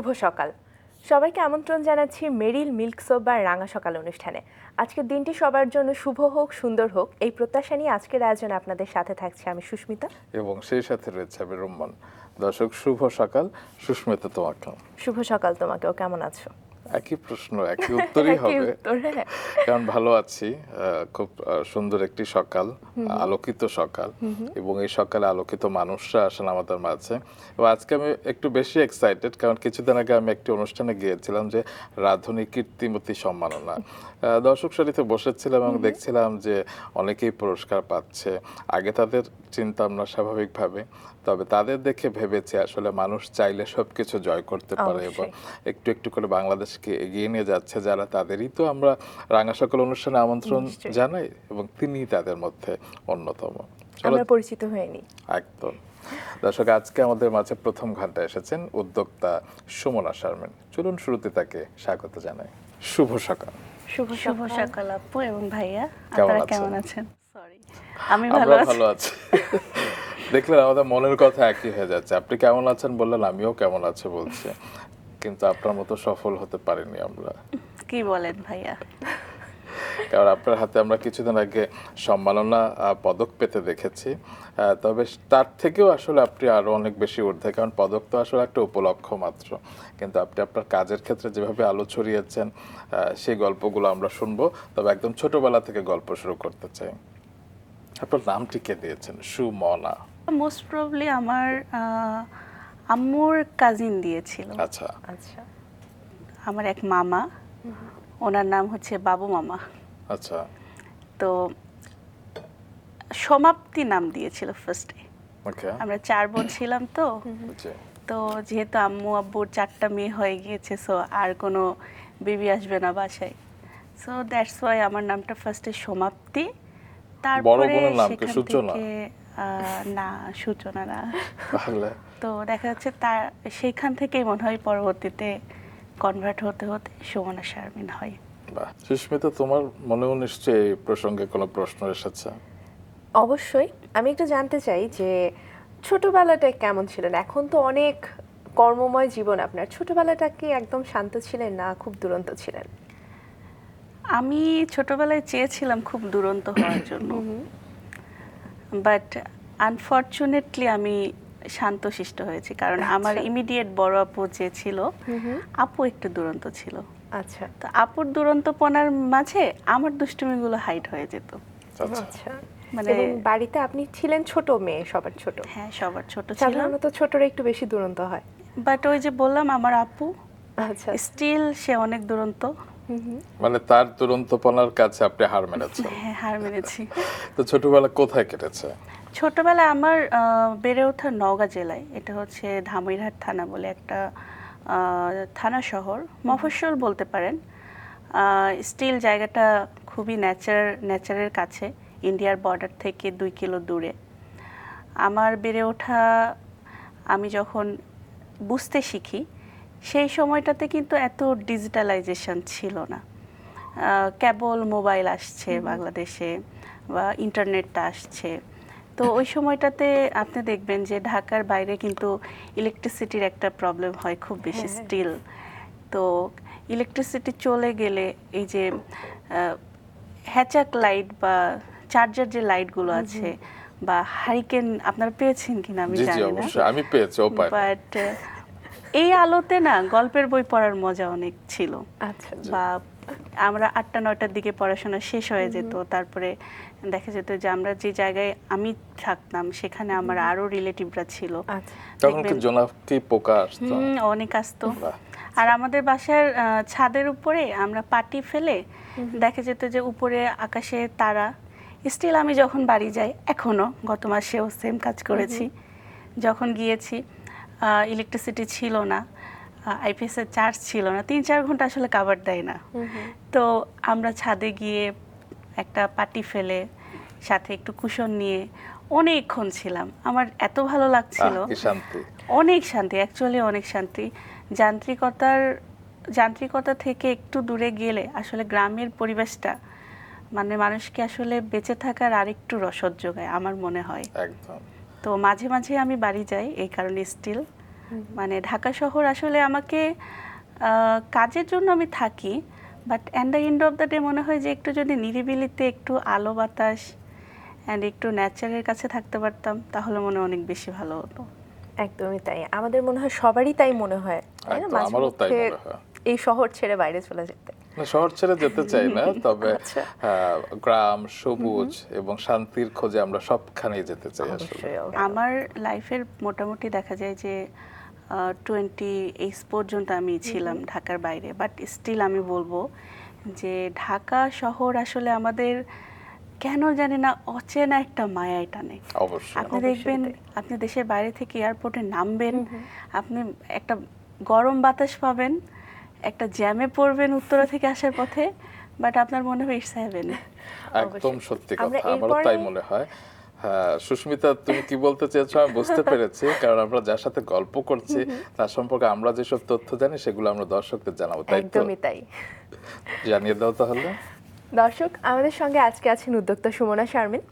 শুভ সকাল। সবাইকে আমন্ত্রণ জানাচ্ছি মেরিল মিল্ক সোপ বা রাঙা সকাল অনুষ্ঠানে। আজকের দিনটি সবার জন্য শুভ হোক, সুন্দর হোক, এই প্রত্যাশা নিয়ে আজকের আয়োজনে আপনাদের সাথে থাকছে আমি সুস্মিতা এবং সেই সাথে রয়েছে আমি রুম্মান। দর্শক, শুভ সকাল। সুস্মিতা, তোমাকে শুভ সকাল। তোমাকেও, কেমন আছো? একই প্রশ্ন, একই উত্তরই হবে, হ্যাঁ। কারণ ভালো আছি। খুব সুন্দর একটি সকাল, আলোকিত সকাল, এবং এই সকালে আলোকিত মানুষরা আসেন আমাদের মাঝে। এবং আজকে আমি একটু বেশি এক্সাইটেড, কারণ কিছুদিন আগে আমি একটি অনুষ্ঠানে গিয়েছিলাম যে রাধুনী কীর্তিমতী সম্মাননা। দর্শক সারিতে বসেছিলাম এবং দেখছিলাম যে অনেকেই পুরস্কার পাচ্ছে। আগে তাদের চিন্তাম না স্বাভাবিকভাবে, তবে তাদের দেখে ভেবেছি আসলে মানুষ চাইলে সবকিছু জয় করতে পারে এবং একটু একটু করে বাংলাদেশকে এগিয়ে নিয়ে যাচ্ছে যারা, তাদেরই তো আমরা রাঙা সকাল অনুষ্ঠানে আমন্ত্রণ জানাই এবং তিনিই তাদের মধ্যে অন্যতম। আমরা পরিচিত হয়নি একদম। দর্শক, আজকে আমাদের মাঝে প্রথম ঘন্টা এসেছেন উদ্যোক্তা সুমনা শারমিন। চলুন শুরুতে তাকে স্বাগত জানাই। শুভ সকাল। শুভ সকাল আপু এবং ভাইয়া, কেমন আপনারা আছেন? কেমন আছেন? সরি, আমি আমরা ভালো ভালো আছি। দেখলেন, আমাদের মনের কথা একই হয়ে যাচ্ছে। আপনি কেমন আছেন বললেন, আমিও কেমন আছে বলছি, কিন্তু আপনার মতো সফল হতে পারিনি আমরা। কি বলেন ভাইয়া? কারণ আপনার হাতে আমরা কিছুদিন আগে সম্মাননা পদক পেতে দেখেছি, তবে তার থেকেও আসলে আপনি আরো অনেক বেশি ঊর্ধ্বে, কারণ পদক তো আসলে একটা উপলক্ষ মাত্র, কিন্তু আপনি আপনার কাজের ক্ষেত্রে যেভাবে আলো ছড়িয়েছেন সেই গল্পগুলো আমরা শুনবো। তবে একদম ছোটবেলা থেকে গল্প শুরু করতে চাই। আপনার নামটি কে দিয়েছেন? সুমনা। মোস্ট প্রবাবলি আমার আম্মুর কাজিন দিয়েছিল। আচ্ছা আচ্ছা। আমার এক মামা, ওনার নাম হচ্ছে বাবু মামা। আচ্ছা। তো সমাপ্তি নাম দিয়েছিল ফার্স্টে। ওকে। আমরা 4 বোন ছিলাম তো। জি। তো যেহেতু আম্মু আব্বুর 4টা মেয়ে হয়ে গিয়েছে, সো আর কোনো বেবি আসবে না বাসায়, সো দ্যাটস ওয়াই আমার নামটা ফার্স্টে সমাপ্তি। বড় তারপরে বোনের নাম কি সেখান সূচনা? থেকে না, সূচনা না। তাহলে তো দেখা যাচ্ছে তার সেইখান থেকেই মনে হয় পরবর্তীতে কনভার্ট হতে হতে সুমনা শারমিন হয়। বাহ। সুস্মিতা, তোমার মনেও নিশ্চয়ই এই প্রসঙ্গে কোনো প্রশ্ন এসেছে? অবশ্যই। আমি একটু জানতে চাই যে ছোটবেলাটা কেমন ছিলেন? এখন তো অনেক কর্মময় জীবন আপনার, ছোটবেলাটা কি একদম শান্ত ছিলেন না খুব দুরন্ত ছিলেন? আমি ছোটবেলায় চেয়েছিলাম খুব দুরন্ত হওয়ার জন্য, বাট আনফর্চুনেটলি আমি শান্তশিষ্ট হয়েছি, কারণ আমার ইমিডিয়েট বড় আপু যে ছিল, আপু একটু দুরন্ত ছিল। আচ্ছা। তো আপুর দুরন্তপনার মাঝে আমার দুষ্টুমিগুলো হাইড হয়ে যেত। আচ্ছা। মানে এবং বাড়িতে আপনি ছিলেন ছোট মেয়ে, সবার ছোট? হ্যাঁ, সবার ছোট ছিল। সাধারণত ছোটরা একটু বেশি দুরন্ত হয়। বাট ওই যে বললাম, আমার আপু আচ্ছা। স্টিল সে অনেক দুরন্ত। মানে তার দুরন্তপনার কাছে আপনি হার মেনেছেন? হ্যাঁ, হার মেনেছি। তো ছোটবেলা কোথায় কেটেছে? ছোটবেলায় আমার বেড়ে ওঠা নওগাঁ জেলায়। এটা হচ্ছে ধামইরহাট থানা বলে একটা থানা শহর, মফস্বল বলতে পারেন। স্টিল জায়গাটা খুবই নেচারের কাছে, ইন্ডিয়ার বর্ডার থেকে 2 কিলো দূরে। আমার বেড়ে ওঠা, আমি যখন বুঝতে শিখি সেই সময়টাতে কিন্তু এত ডিজিটালাইজেশন ছিল না। কেবল মোবাইল আসছে বাংলাদেশে বা ইন্টারনেটটা আসছে। তো ওই সময়টাতে আপনি দেখবেন যে ঢাকার বাইরে কিন্তু ইলেকট্রিসিটির একটা প্রবলেম হয় খুব বেশি স্টিল। তো ইলেকট্রিসিটি চলে গেলে এই যে হ্যাচাক লাইট বা চার্জার যে লাইটগুলো আছে বা হারিকেন, আপনারা পেয়েছেন কিনা আমি জানি না। অবশ্যই আমি পেয়েছি, বাট এই আলোতে না গল্পের বই পড়ার মজা অনেক ছিল। আচ্ছা। বা আমরা 8টা-9টার দিকে পড়াশোনা শেষ হয়ে যেত, তারপরে দেখা যেত যে আমরা যে জায়গায় আমি থাকতাম সেখানে আমার আরো রিলেটিভরা ছিল। তখন কি জোনাকি পোকা আসতো? অনেক আসতো। আর আমাদের বাসার ছাদের উপরে আমরা পাটি ফেলে দেখা যেত যে উপরে আকাশে তারা। স্টিল আমি যখন বাড়ি যাই, এখনো গত মাসেও সেম কাজ করেছি, যখন গিয়েছি ইলেকট্রিসিটি ছিল না, আইপিএসের চার্জ ছিল না, 3-4 ঘন্টা আসলে কাভার দেয় না। তো আমরা ছাদে গিয়ে একটা পাটি ফেলে সাথে একটু কুশন নিয়ে অনেকক্ষণ ছিলাম। আমার এত ভালো লাগছিল, অনেক শান্তি, অ্যাকচুয়ালি অনেক শান্তি। যান্ত্রিকতা থেকে একটু দূরে গেলে আসলে গ্রামের পরিবেশটা মানে মানুষকে আসলে বেঁচে থাকার আরেকটু রসদ যোগায় আমার মনে হয়। একদম। তো মাঝে মাঝে আমি বাড়ি যাই এই কারণে স্টিল। মানে ঢাকা শহর আসলে আমাকে কাজের জন্য আমি থাকি, but at the end of the day মনে হয় যে একটু যদি নিরিবিলিতে একটু আলো বাতাস অ্যান্ড একটু নেচারের কাছে থাকতে পারতাম তাহলে মনে হয় অনেক বেশি ভালো হতো। একদমই তাই, আমাদের মনে হয় সবারই তাই মনে হয়, তাই না? একদম, মাঝে আমারও তাই মধ্যে মনে হয়। এই শহর ছেড়ে বাইরে চলে যেতে। না, শহর ছেড়ে যেতে চাই না, তবে আচ্ছা। গ্রাম, সবুজ এবং শান্তির খোঁজে আমরা সবখানেই যেতে চাই আসলে। অবশ্যই আমার লাইফের মোটামুটি দেখা যায় যে 28 পর্যন্ত আমি ছিলাম ঢাকার বাইরে, বাট স্টিল আমি বলবো যে ঢাকা শহর আসলে আমাদের কেন জানি না অচেনা একটা মায়ায় টানে। অবশ্যই। আপনি অবশ্যই দেখবেন তাই। আপনি দেশের বাইরে থেকে এয়ারপোর্টে নামবেন, আপনি একটা গরম বাতাস পাবেন, একটা জ্যামে পড়বেন উত্তরা থেকে আসার পথে, বাট আপনার মনে হয় ইটস হেভেন। একদম সত্যি আমরা কথা, আমারও এরপরে- তাই মনে হয়। হ্যাঁ সুস্মিতা, তুমি কি বলতে চেয়েছো আমি বুঝতে পেরেছি, কারণ আমরা যার সাথে গল্প করছি তার সম্পর্কে আমরা যেসব তথ্য জানি সেগুলো আমরা দর্শকদের জানাবো, তাই তো? একদমই তাই। জানিয়ে দাও তাহলে। দর্শক, আমাদের সঙ্গে আজকে আছেন উদ্যোক্তা সুমনা শারমিন।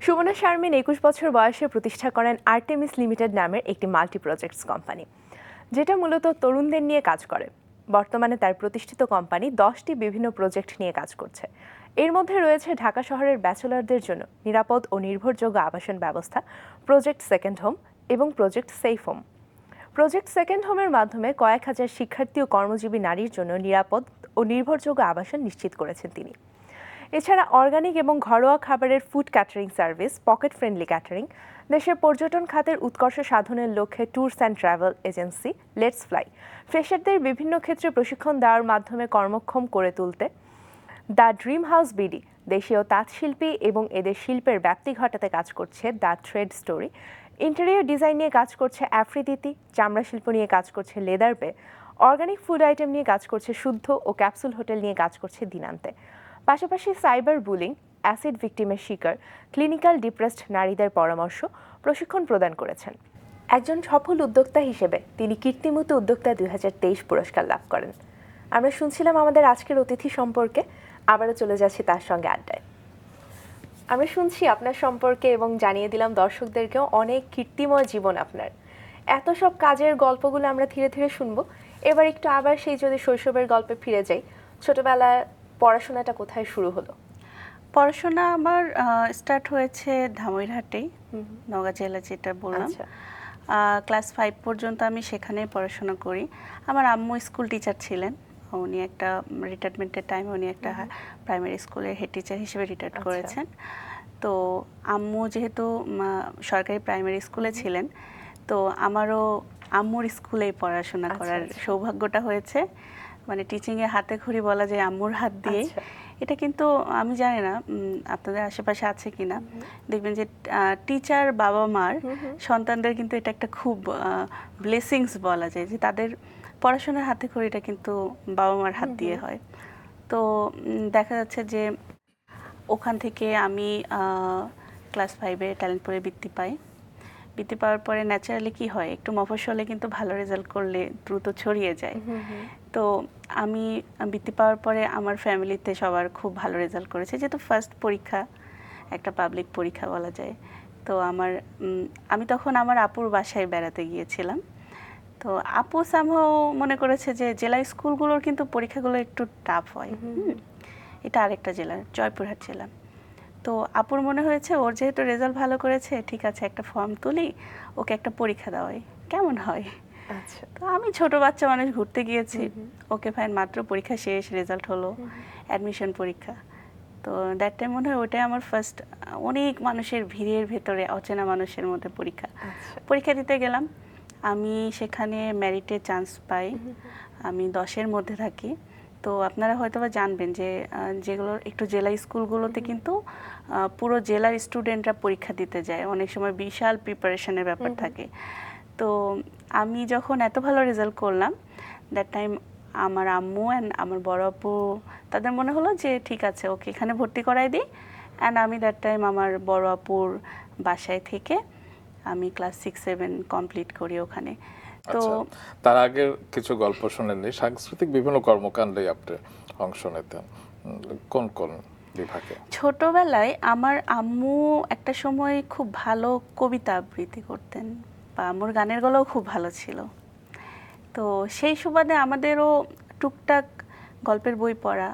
সুমনা শারমিন 21 বছর বয়সে প্রতিষ্ঠা করেন আর্টেমিস লিমিটেড নামের একটি মাল্টি প্রজেক্টস কোম্পানি, যেটা মূলত তরুণদের নিয়ে কাজ করে। বর্তমানে তার প্রতিষ্ঠিত কোম্পানি 10টি বিভিন্ন প্রজেক্ট নিয়ে কাজ করছে। এর মধ্যে রয়েছে ঢাকা শহরের ব্যাচেলরদের জন্য নিরাপদ ও নির্ভরযোগ্য আবাসন ব্যবস্থা প্রজেক্ট সেকেন্ড হোম এবং project safe home. Project second হোমের মাধ্যমে কয়েক হাজার শিক্ষার্থী ও কর্মজীবী নারীর জন্য নিরাপদ ও নির্ভরযোগ্য আবাসন নিশ্চিত করেছেন তিনি। এছাড়া অর্গানিক এবং ঘরোয়া খাবারের food catering service, pocket friendly catering, দেশের পর্যটন খাতের উৎকর্ষ সাধনের লক্ষ্যে tours and travel agency let's fly, ফ্রেশারদের বিভিন্ন ক্ষেত্রে প্রশিক্ষণ দেওয়ার মাধ্যমে কর্মক্ষম করে তুলতে দ্য ড্রিম হাউস বিডি, দেশীয় তাঁতশিল্পী এবং এদের শিল্পের ব্যাপ্তি ঘটাতে কাজ করছে the thread story, interior design নিয়ে কাজ করছে আফ্রিদিতি, চামড়া শিল্প নিয়ে কাজ করছে লেদার বে, অর্গানিক ফুড আইটেম নিয়ে কাজ করছে শুদ্ধ ও ক্যাপসুল হোটেল নিয়ে কাজ করছে দিনান্তে। পাশাপাশি সাইবার বুলিং, অ্যাসিড ভিকটিমের শিকার, ক্লিনিক্যাল ডিপ্রেসড নারীদের পরামর্শ, প্রশিক্ষণ প্রদান করেছেন। একজন সফল উদ্যোক্তা হিসেবে তিনি কীর্তিমতী উদ্যোক্তা 2023 পুরস্কার লাভ করেন। আমরা শুনছিলাম আমাদের আজকের অতিথি সম্পর্কে, আবারও চলে যাচ্ছি তার সঙ্গে আড্ডায়। আমরা শুনছি আপনার সম্পর্কে এবং জানিয়ে দিলাম দর্শকদেরকেও অনেক কীর্তিময় জীবন আপনার। এত সব কাজের গল্পগুলো আমরা ধীরে ধীরে শুনবো। এবার একটু আবার সেই যদি শৈশবের গল্পে ফিরে যাই, ছোটবেলায় পড়াশোনাটা কোথায় শুরু হলো? পড়াশোনা আমার স্টার্ট হয়েছে ধামইরহাটেই, নওগাঁ জেলা যেটা বললাম। আচ্ছা। ক্লাস 5 পর্যন্ত আমি সেখানেই পড়াশোনা করি। আমার আম্মু স্কুল টিচার ছিলেন, উনি একটা রিটায়ারমেন্টের টাইমে উনি একটা প্রাইমারি স্কুলের হেড টিচার হিসেবে রিটায়ার করেছেন। তো আম্মু যেহেতু সরকারি প্রাইমারি স্কুলে ছিলেন, তো আমারও আম্মুর স্কুলেই পড়াশোনা করার সৌভাগ্যটা হয়েছে। মানে টিচিংয়ে হাতে খড়ি বলা যায় আম্মুর হাত দিয়ে। এটা কিন্তু আমি জানি না আপনাদের আশেপাশে আছে কিনা, দেখবেন যে টিচার বাবা মার সন্তানদের কিন্তু এটা একটা খুব ব্লেসিংস বলা যায়, যে তাদের পড়াশোনার হাতে খড়িটা কিন্তু বাবা মার হাত দিয়ে হয়। তো দেখা যাচ্ছে যে ওখান থেকে আমি ক্লাস 5-এ ট্যালেন্টপুরে বৃত্তি পাই। বৃত্তি পাওয়ার পরে ন্যাচারালি কি হয়, একটু মফস্বলে কিন্তু ভালো রেজাল্ট করলে দ্রুত ছড়িয়ে যায়। তো আমি বৃত্তি পাওয়ার পরে আমার ফ্যামিলিতে সবার খুব ভালো রেজাল্ট করেছে, যেহেতু ফার্স্ট পরীক্ষা, একটা পাবলিক পরীক্ষা বলা যায়। তো আমি তখন আমার আপুর বাসায় বেড়াতে গিয়েছিলাম। তো আপু সামহাও মনে করেছে যে জেলা স্কুলগুলোর কিন্তু পরীক্ষাগুলো একটু টাফ হয়। এটা আরেকটা জেলা, জয়পুরহাট জেলা। তো আপুর মনে হয়েছে ওর যেহেতু রেজাল্ট ভালো করেছে, ঠিক আছে একটা ফর্ম তুলি, ওকে একটা পরীক্ষা দেওয়াই কেমন হয়। আচ্ছা। তো আমি ছোট বাচ্চা মানুষ ঘুরতে গিয়েছি, ওকে ফাইন, মাত্র পরীক্ষা শেষ, রেজাল্ট হলো, অ্যাডমিশন পরীক্ষা। তো দ্যাট টাইম মনে হয় ওটাই আমার ফার্স্ট অনেক মানুষের ভিড়ের ভেতরে অচেনা মানুষের মধ্যে পরীক্ষা। পরীক্ষা দিতে গেলাম, আমি সেখানে মেরিটে চান্স পাই, আমি 10-এর মধ্যে থাকি। তো আপনারা হয়তো বা জানবেন যে যেগুলো একটু জেলা স্কুলগুলোতে কিন্তু পুরো জেলার স্টুডেন্টরা পরীক্ষা দিতে যায়, অনেক সময় বিশাল প্রিপারেশনের ব্যাপার থাকে। তো আমি যখন এত ভালো রেজাল্ট করলাম, দ্যাট টাইম আমার আম্মু অ্যান্ড আমার বড় আপু তাদের মনে হলো যে ঠিক আছে ওকে এখানে ভর্তি করাই দিই। অ্যান্ড আমি দ্যাট টাইম আমার বড় আপুর বাসায় থেকে আমি ক্লাস 6-7 কমপ্লিট করি ওখানে। তো তার আগে কিছু গল্প শুনেননি, সাংস্কৃতিক বিভিন্ন কর্মকাণ্ডে আপনি অংশ নিতেন, কোন কোন বিভাগে? ছোটবেলায় আমার আম্মু একটা সময় খুব ভালো কবিতা আবৃত্তি করতেন, বা আম্মুর গানের গলাও খুব ভালো ছিল। তো সেই সুবাদে আমাদেরও টুকটাক গল্পের বই পড়া,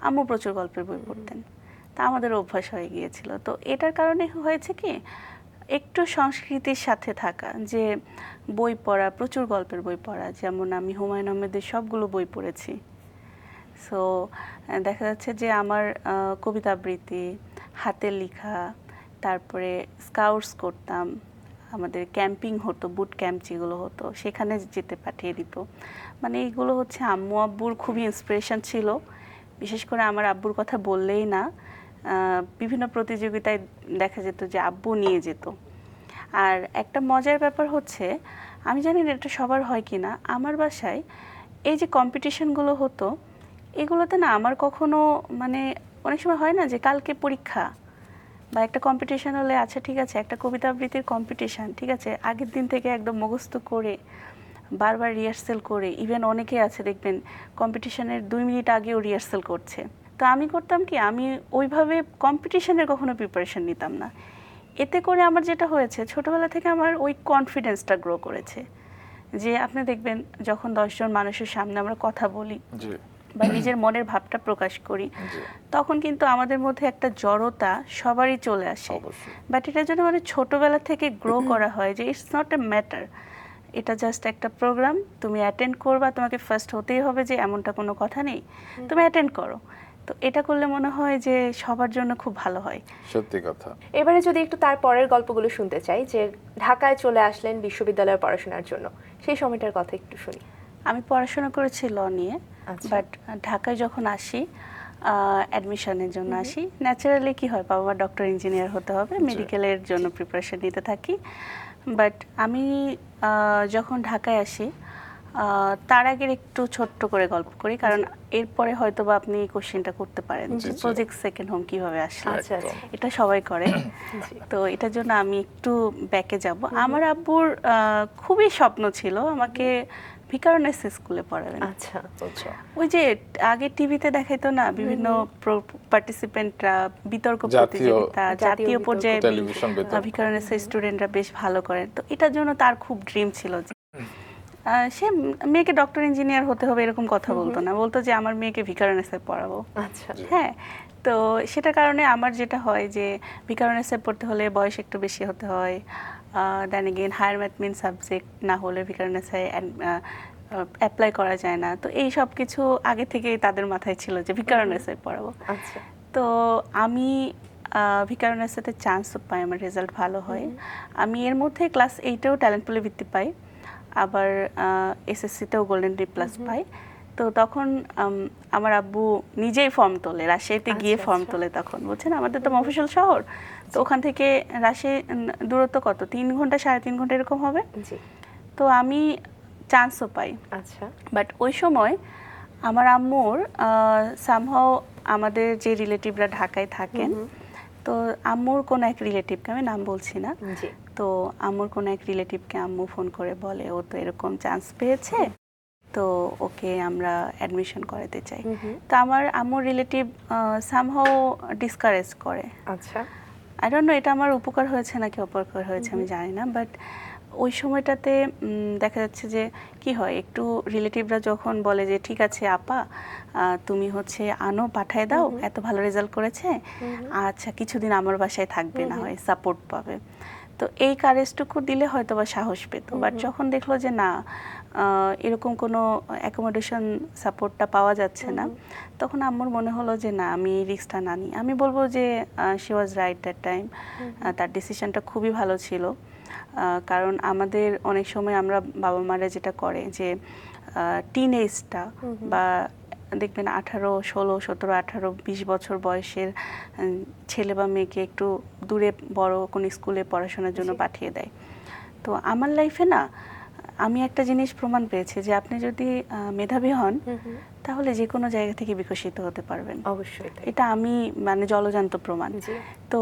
আম্মু প্রচুর গল্পের বই পড়তেন, তা আমাদের অভ্যাস হয়ে গিয়েছিল। তো এটার কারণে হয়েছে কি, একটু সংস্কৃতির সাথে থাকা, যে বই পড়া, প্রচুর গল্পের বই পড়া, যেমন আমি হুমায়ুন আহমেদের সবগুলো বই পড়েছি। সো দেখা যাচ্ছে যে আমার কবিতা আবৃত্তি, হাতের লেখা, তারপরে স্কাউটস করতাম, আমাদের ক্যাম্পিং হতো, বুট ক্যাম্প যেগুলো হতো সেখানে যেতে পাঠিয়ে দিত। মানে এইগুলো হচ্ছে আম্মু আব্বুর খুবই ইন্সপিরেশন ছিল। বিশেষ করে আমার আব্বুর কথা বললেই না, বিভিন্ন প্রতিযোগিতায় দেখা যেত যে আব্বু নিয়ে যেত। আর একটা মজার ব্যাপার হচ্ছে, আমি জানি না এটা সবার হয় কি না, আমার বাসায় এই যে কম্পিটিশনগুলো হতো, এগুলোতে না আমার কখনো, মানে অনেক সময় হয় না যে কালকে পরীক্ষা বা একটা কম্পিটিশন হলে, আচ্ছা ঠিক আছে একটা কবিতা আবৃত্তির কম্পিটিশন, ঠিক আছে আগের দিন থেকে একদম মুখস্থ করে বারবার রিহার্সেল করে, ইভেন অনেকে আছে দেখবেন কম্পিটিশনের 2 মিনিট আগেও রিহার্সেল করছে। তো আমি করতাম কি, আমি ওইভাবে কম্পিটিশনের কখনো প্রিপারেশন নিতাম না। এতে করে আমার যেটা হয়েছে, ছোটবেলা থেকে আমার ওই কনফিডেন্সটা গ্রো করেছে, যে আপনি দেখবেন যখন 10 জন মানুষের সামনে আমরা কথা বলি বা নিজের মনের ভাবটা প্রকাশ করি, তখন কিন্তু আমাদের মধ্যে একটা জড়তা সবারই চলে আসে। বাট এটার জন্য মানে ছোটবেলা থেকে গ্রো করা হয় যে ইটস নট এ ম্যাটার, এটা জাস্ট একটা প্রোগ্রাম, তুমি অ্যাটেন্ড করবা, তোমাকে ফার্স্ট হতেই হবে যে এমনটা কোনো কথা নেই, তুমি অ্যাটেন্ড করো। তো এটা করলে মনে হয় যে সবার জন্য খুব ভালো হয়। সত্যি কথা। এবারে যদি একটু তার পরের গল্পগুলো শুনতে চাই, যে ঢাকায় চলে আসলেন বিশ্ববিদ্যালয়ে পড়াশোনার জন্য, সেই সময়টার কথা একটু শুনি। আমি পড়াশোনা করেছি ল নিয়ে, আচ্ছা। বাট ঢাকায় যখন আসি অ্যাডমিশনের জন্য আসি, ন্যাচারালি কি হয়, বাবা ডক্টর ইঞ্জিনিয়ার হতে হবে, মেডিকেলের জন্য প্রিপারেশন নিতে থাকি। বাট আমি যখন ঢাকায় আসি, তার আগের একটু ছোট্ট করে গল্প করি, কারণ এরপরে হয়তো বা আপনি কোশ্চেনটা করতে পারেন যে প্রজেক্ট সেকেন্ড হোম কিভাবে আসলে। আচ্ছা আচ্ছা। এটা সবাই করে। তো এটার জন্য আমি একটু ব্যাকে যাব। আমার আব্বুর খুবই স্বপ্ন ছিল আমাকে ভিকারুননিসা স্কুলে পড়াবেন। আচ্ছা আচ্ছা। ওই যে আগে টিভিতে দেখাইতো না, বিভিন্ন পার্টিসিপেন্টরা বিতর্ক প্রতিযোগিতা, জাতীয় পর্যায়ে ভিকারুননিসা স্টুডেন্টরা বেশ ভালো করেন। তো এটার জন্য তার খুব ড্রিম ছিল যে সে মেয়েকে ডক্টর ইঞ্জিনিয়ার হতে হবে এরকম কথা বলতো না, বলতো যে আমার মেয়েকে ভিকারুননিসায় পড়াবো। আচ্ছা। হ্যাঁ, তো সেটার কারণে আমার যেটা হয় যে ভিকারুননিসায় পড়তে হলে বয়স একটু বেশি হতে হয়, then again higher math main subject না হলে ভিকারুননিসায় অ্যাপ্লাই করা যায় না। তো এই সব কিছু আগে থেকেই তাদের মাথায় ছিল যে ভিকারুননিসায় পড়াবো। আচ্ছা। তো আমি ভিকারুননিসাতে চান্স পাই, আমার রেজাল্ট ভালো হয়। আমি এর মধ্যে ক্লাস 8-এও ট্যালেন্ট পুলে বৃত্তি পাই, আবার এসএসসিতেও গোল্ডেন ডি প্লাস পাই। তো তখন আমার আব্বু নিজেই ফর্ম তোলে, রাজশাহীতে গিয়ে ফর্ম তোলে। তখন বলছেন আমাদের তো মফস্বল শহর, তো ওখান থেকে রাজশাহী দূরত্ব কত, 3 ঘন্টা 3.5 ঘন্টা এরকম হবে। তো আমি চান্সও পাই। আচ্ছা। বাট ওই সময় আমার আম্মুর সামহাও, আমাদের যে রিলেটিভরা ঢাকায় থাকেন, তো আম্মুর কোনো এক রিলেটিভকে, আমি নাম বলছি না, তো আম্মুর কোনো এক রিলেটিভকে আম্মু ফোন করে বলে ও তো এরকম চান্স পেয়েছে, তো ওকে আমরা অ্যাডমিশন করাতে চাই। তো আমার আম্মুর রিলেটিভ সামহাও ডিসকারেজ করে। আচ্ছা। আই ডোন্ট নো এটা আমার উপকার হয়েছে নাকি অপকার হয়েছে আমি জানি না, বাট ওই সময়টাতে দেখা যাচ্ছে যে কি হয়, একটু রিলেটিভরা যখন বলে যে ঠিক আছে আপা তুমি হচ্ছে আনো, পাঠায় দাও, এত ভালো রেজাল্ট করেছে, আচ্ছা কিছুদিন আমার বাসায় থাকবে, না হয় সাপোর্ট পাবে। তো এই কারেজটুকু দিলে হয়তো বা সাহস পেত। বাট যখন দেখলো যে না এরকম কোনো অ্যাকোমোডেশন সাপোর্টটা পাওয়া যাচ্ছে না, তখন আম্মুর মনে হলো যে না আমি এই রিস্কটা না নিই। আমি বলবো যে she was right that time, তার ডিসিশনটা খুবই ভালো ছিল। কারণ আমাদের অনেক সময় আমরা বাবা মারা যেটা করে যে টিন এজটা বা দেখবেন 18, 16, 17, 18, 20 বছর বয়সের ছেলে বা মেয়েকে একটু দূরে বড় কোনো স্কুলে পড়াশোনার জন্য পাঠিয়ে দেয়। তো আমার লাইফে না আমি একটা জিনিস প্রমাণ পেয়েছি যে আপনি যদি মেধাবী হন তাহলে যে কোনো জায়গা থেকে বিকশিত হতে পারবেন। অবশ্যই এটা আমি মানে জলজান্ত প্রমাণ। তো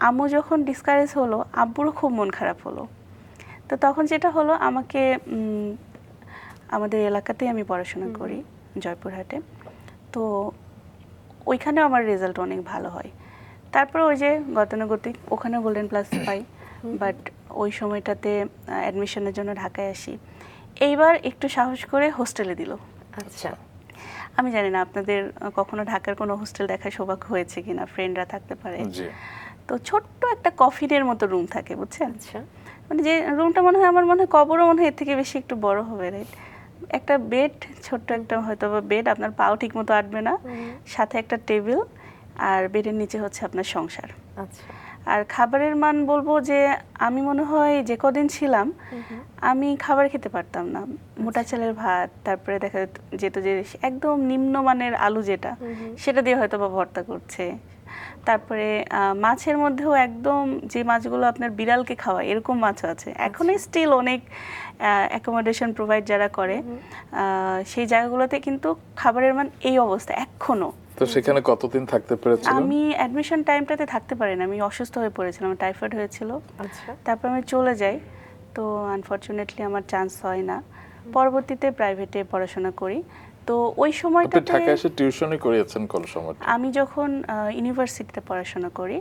আম্মু যখন ডিসকারেজ হলো, আব্বুরও খুব মন খারাপ হলো। তো তখন যেটা হলো, আমাকে আমাদের এলাকাতেই আমি পড়াশোনা করি, জয়পুরহাটে। তো ওইখানেও আমার রেজাল্ট অনেক ভালো হয়। তারপরে ওই যে গতানুগতিক ওখানেও গোল্ডেন প্লাস পাই, বাট ওই সময়টাতে অ্যাডমিশনের জন্য ঢাকায় আসি। এইবার একটু সাহস করে হোস্টেলে দিল। আচ্ছা। আমি জানি না আপনাদের কখনো ঢাকার কোনো হোস্টেল দেখার সৌভাগ্য হয়েছে কিনা, ফ্রেন্ডরা থাকতে পারে। জি। তো ছোট্ট একটা কফিনের মতো রুম থাকে, বুঝছেন? আচ্ছা। মানে যে রুমটা মনে হয়, আমার মনে হয় কবরও মনে হয় এর থেকে বেশি একটু বড় হবে, রাইট? একটা বেড, ছোট্ট একটা হয়তো বা বেড, আপনার পাও ঠিক মতো আটবে না, সাথে একটা টেবিল, আর বেডের নিচে হচ্ছে আপনার সংসার। আচ্ছা। আর খাবারের মান বলবো যে আমি মনে হয় যে কদিন ছিলাম আমি খাবার খেতে পারতাম না। মোটা চালের ভাত, তারপরে দেখা যেত যে একদম নিম্নমানের আলু যেটা, সেটা দিয়ে হয়তো বা ভর্তা করছে। তারপরে মাছের মধ্যেও একদম যে মাছগুলো আপনার বিড়ালকে খাওয়ায় এরকম মাছও আছে। এখনো স্টিল অনেক অ্যাকোমোডেশন প্রোভাইড যারা করে সেই জায়গাগুলোতে কিন্তু খাবারের মান এই অবস্থা এখনো। তো সেখানে কতদিন থাকতে পেরেছিলেন? আমি অ্যাডমিশন টাইমটাতে থাকতে পারি না, আমি অসুস্থ হয়ে পড়েছিলাম, টাইফয়েড হয়েছিল। আচ্ছা। তারপর আমি চলে যাই, তো আনফরচুনেটলি আমার চান্স হয় না। পরবর্তীতে প্রাইভেটে পড়াশোনা করি। তো ওই আপনি সময়টাতে ঢাকায় এসে টিউশনই করিয়েছেন কোন সময়? আমি যখন ইউনিভার্সিটিতে পড়াশোনা করি,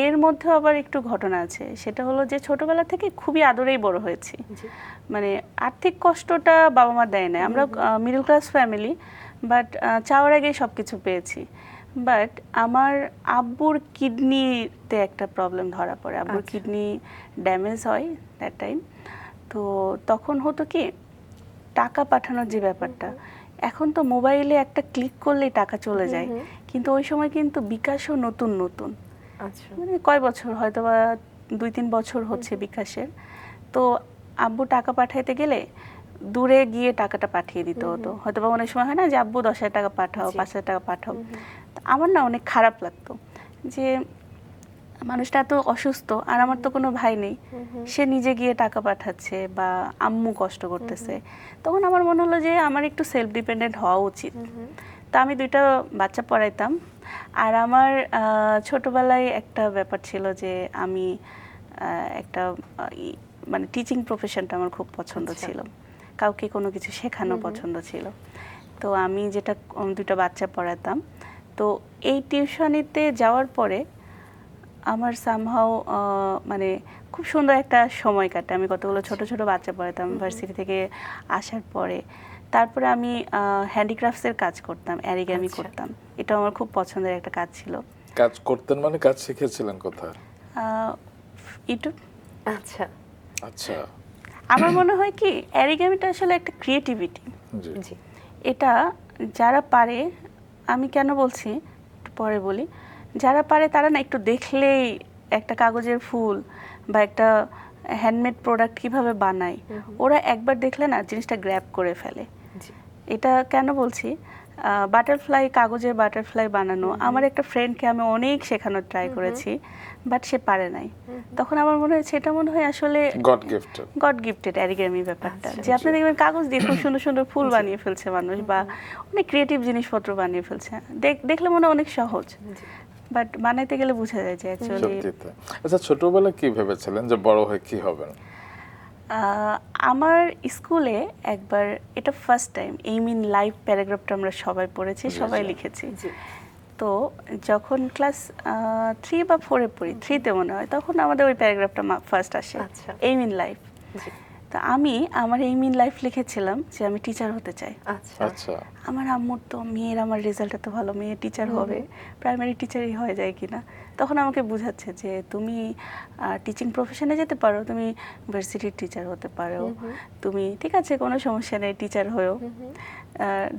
এর মধ্যে আবার একটু ঘটনা আছে। সেটা হলো যে ছোটবেলা থেকে খুবই আদরেই বড় হয়েছি। মানে আর্থিক কষ্টটা বাবা মা দেয় না, আমরা মিডল ক্লাস ফ্যামিলি, বাট চাওয়ার আগেই সব কিছু পেয়েছি। বাট আমার আব্বুর কিডনিতে একটা প্রবলেম ধরা পড়ে, আব্বুর কিডনি ড্যামেজ হয় দ্যাট টাইম। তো তখন হতো কি, টাকা পাঠানোর যে ব্যাপারটা, এখন তো মোবাইলে একটা ক্লিক করলেই টাকা চলে যায়, কিন্তু ওই সময় কিন্তু বিকাশও নতুন নতুন। আচ্ছা। মানে কয় বছর, হয়তো বা 2-3 বছর হচ্ছে বিকাশের। তো আব্বু টাকা পাঠাইতে গেলে দূরে গিয়ে টাকাটা পাঠিয়ে দিতে হতো। হয়তো বা অনেক সময় হয় না যে আব্বু 10,000 টাকা পাঠাও, 5,000 টাকা পাঠাও। তো আমার না অনেক খারাপ লাগতো যে মানুষটা এত অসুস্থ, আর আমার তো কোনো ভাই নেই, সে নিজে গিয়ে টাকা পাঠাচ্ছে বা আম্মু কষ্ট করতেছে। তখন আমার মনে হলো যে আমার একটু সেলফ ডিপেন্ডেন্ট হওয়া উচিত। তো আমি 2টা বাচ্চা পড়াইতাম। আর আমার ছোটবেলায় একটা ব্যাপার ছিল যে আমি একটা মানে টিচিং প্রফেশনটা আমার খুব পছন্দ ছিল, কাউকে কোনো কিছু শেখানো পছন্দ ছিল। তো আমি যেটা 2টা বাচ্চা পড়াতাম, তো এই টিউশনিতে যাওয়ার পরে আমার সামহাও মানে খুব সুন্দর একটা সময় কাটে। আমি কতগুলো ছোট ছোট বাচ্চা পড়াতাম ভার্সিটি থেকে আসার পরে। তারপরে আমি হ্যান্ডিক্রাফটসের কাজ করতাম, অ্যারিগামি করতাম। এটা আমার খুব পছন্দের একটা কাজ ছিল। কাজ করতেন মানে কাজ শিখেছিলেন কোথায়? ইউটিউব। আচ্ছা। আচ্ছা। আমার মনে হয় কি, অ্যারিগামিটা আসলে একটা ক্রিয়েটিভিটি। জি। জি। এটা যারা পারে, আমি কেন বলছি একটু পরে বলি, যারা পারে তারা না একটু দেখলেই একটা কাগজের ফুল বা একটা হ্যান্ডমেড প্রোডাক্ট কিভাবে বানায়, ওরা একবার দেখলে না জিনিসটা গ্র্যাব করে ফেলে। এটা কেন বলছি, বাটারফ্লাই, কাগজের বাটারফ্লাই বানানো, আমার একটা ফ্রেন্ডকে আমি অনেক শেখানোর ট্রাই করেছি, বাট সে পারে নাই। তখন আমার মনে হয়েছে এটা মনে হয় আসলে গড গিফটেড অ্যারিগামি ব্যাপারটা, যে আপনি দেখবেন কাগজ দিয়ে খুব সুন্দর সুন্দর ফুল বানিয়ে ফেলছে মানুষ, বা অনেক ক্রিয়েটিভ জিনিসপত্র বানিয়ে ফেলছে। দেখলে মনে হয় অনেক সহজ, বাট বানাইতে গেলে বোঝা যায় যে অ্যাকচুয়ালি। আচ্ছা, ছোটবেলায় কি ভেবেছিলেন যে বড় হয়ে কি হবেন? আমার স্কুলে একবার, এটা first time, aim in life প্যারাগ্রাফটা আমরা সবাই পড়েছি, সবাই লিখেছি। তো যখন ক্লাস 3 বা 4-এ পড়ি, 3-তে মনে হয়, তখন আমাদের ওই প্যারাগ্রাফটা ফার্স্ট আসে, এইম ইন লাইফ। তো আমি আমার এইম ইন লাইফ লিখেছিলাম যে আমি টিচার হতে চাই। আচ্ছা। আমার আম্মুর তো মেয়ের, আমার রেজাল্ট এত ভালো, মেয়ে টিচার হবে, প্রাইমারি টিচারই হয়ে যায় কিনা। তখন আমাকে বোঝাচ্ছে যে তুমি টিচিং প্রফেশনে যেতে পারো, তুমি ইউনিভার্সিটির টিচার হতে পারো, তুমি ঠিক আছে কোনো সমস্যা নেই, টিচার হয়েও,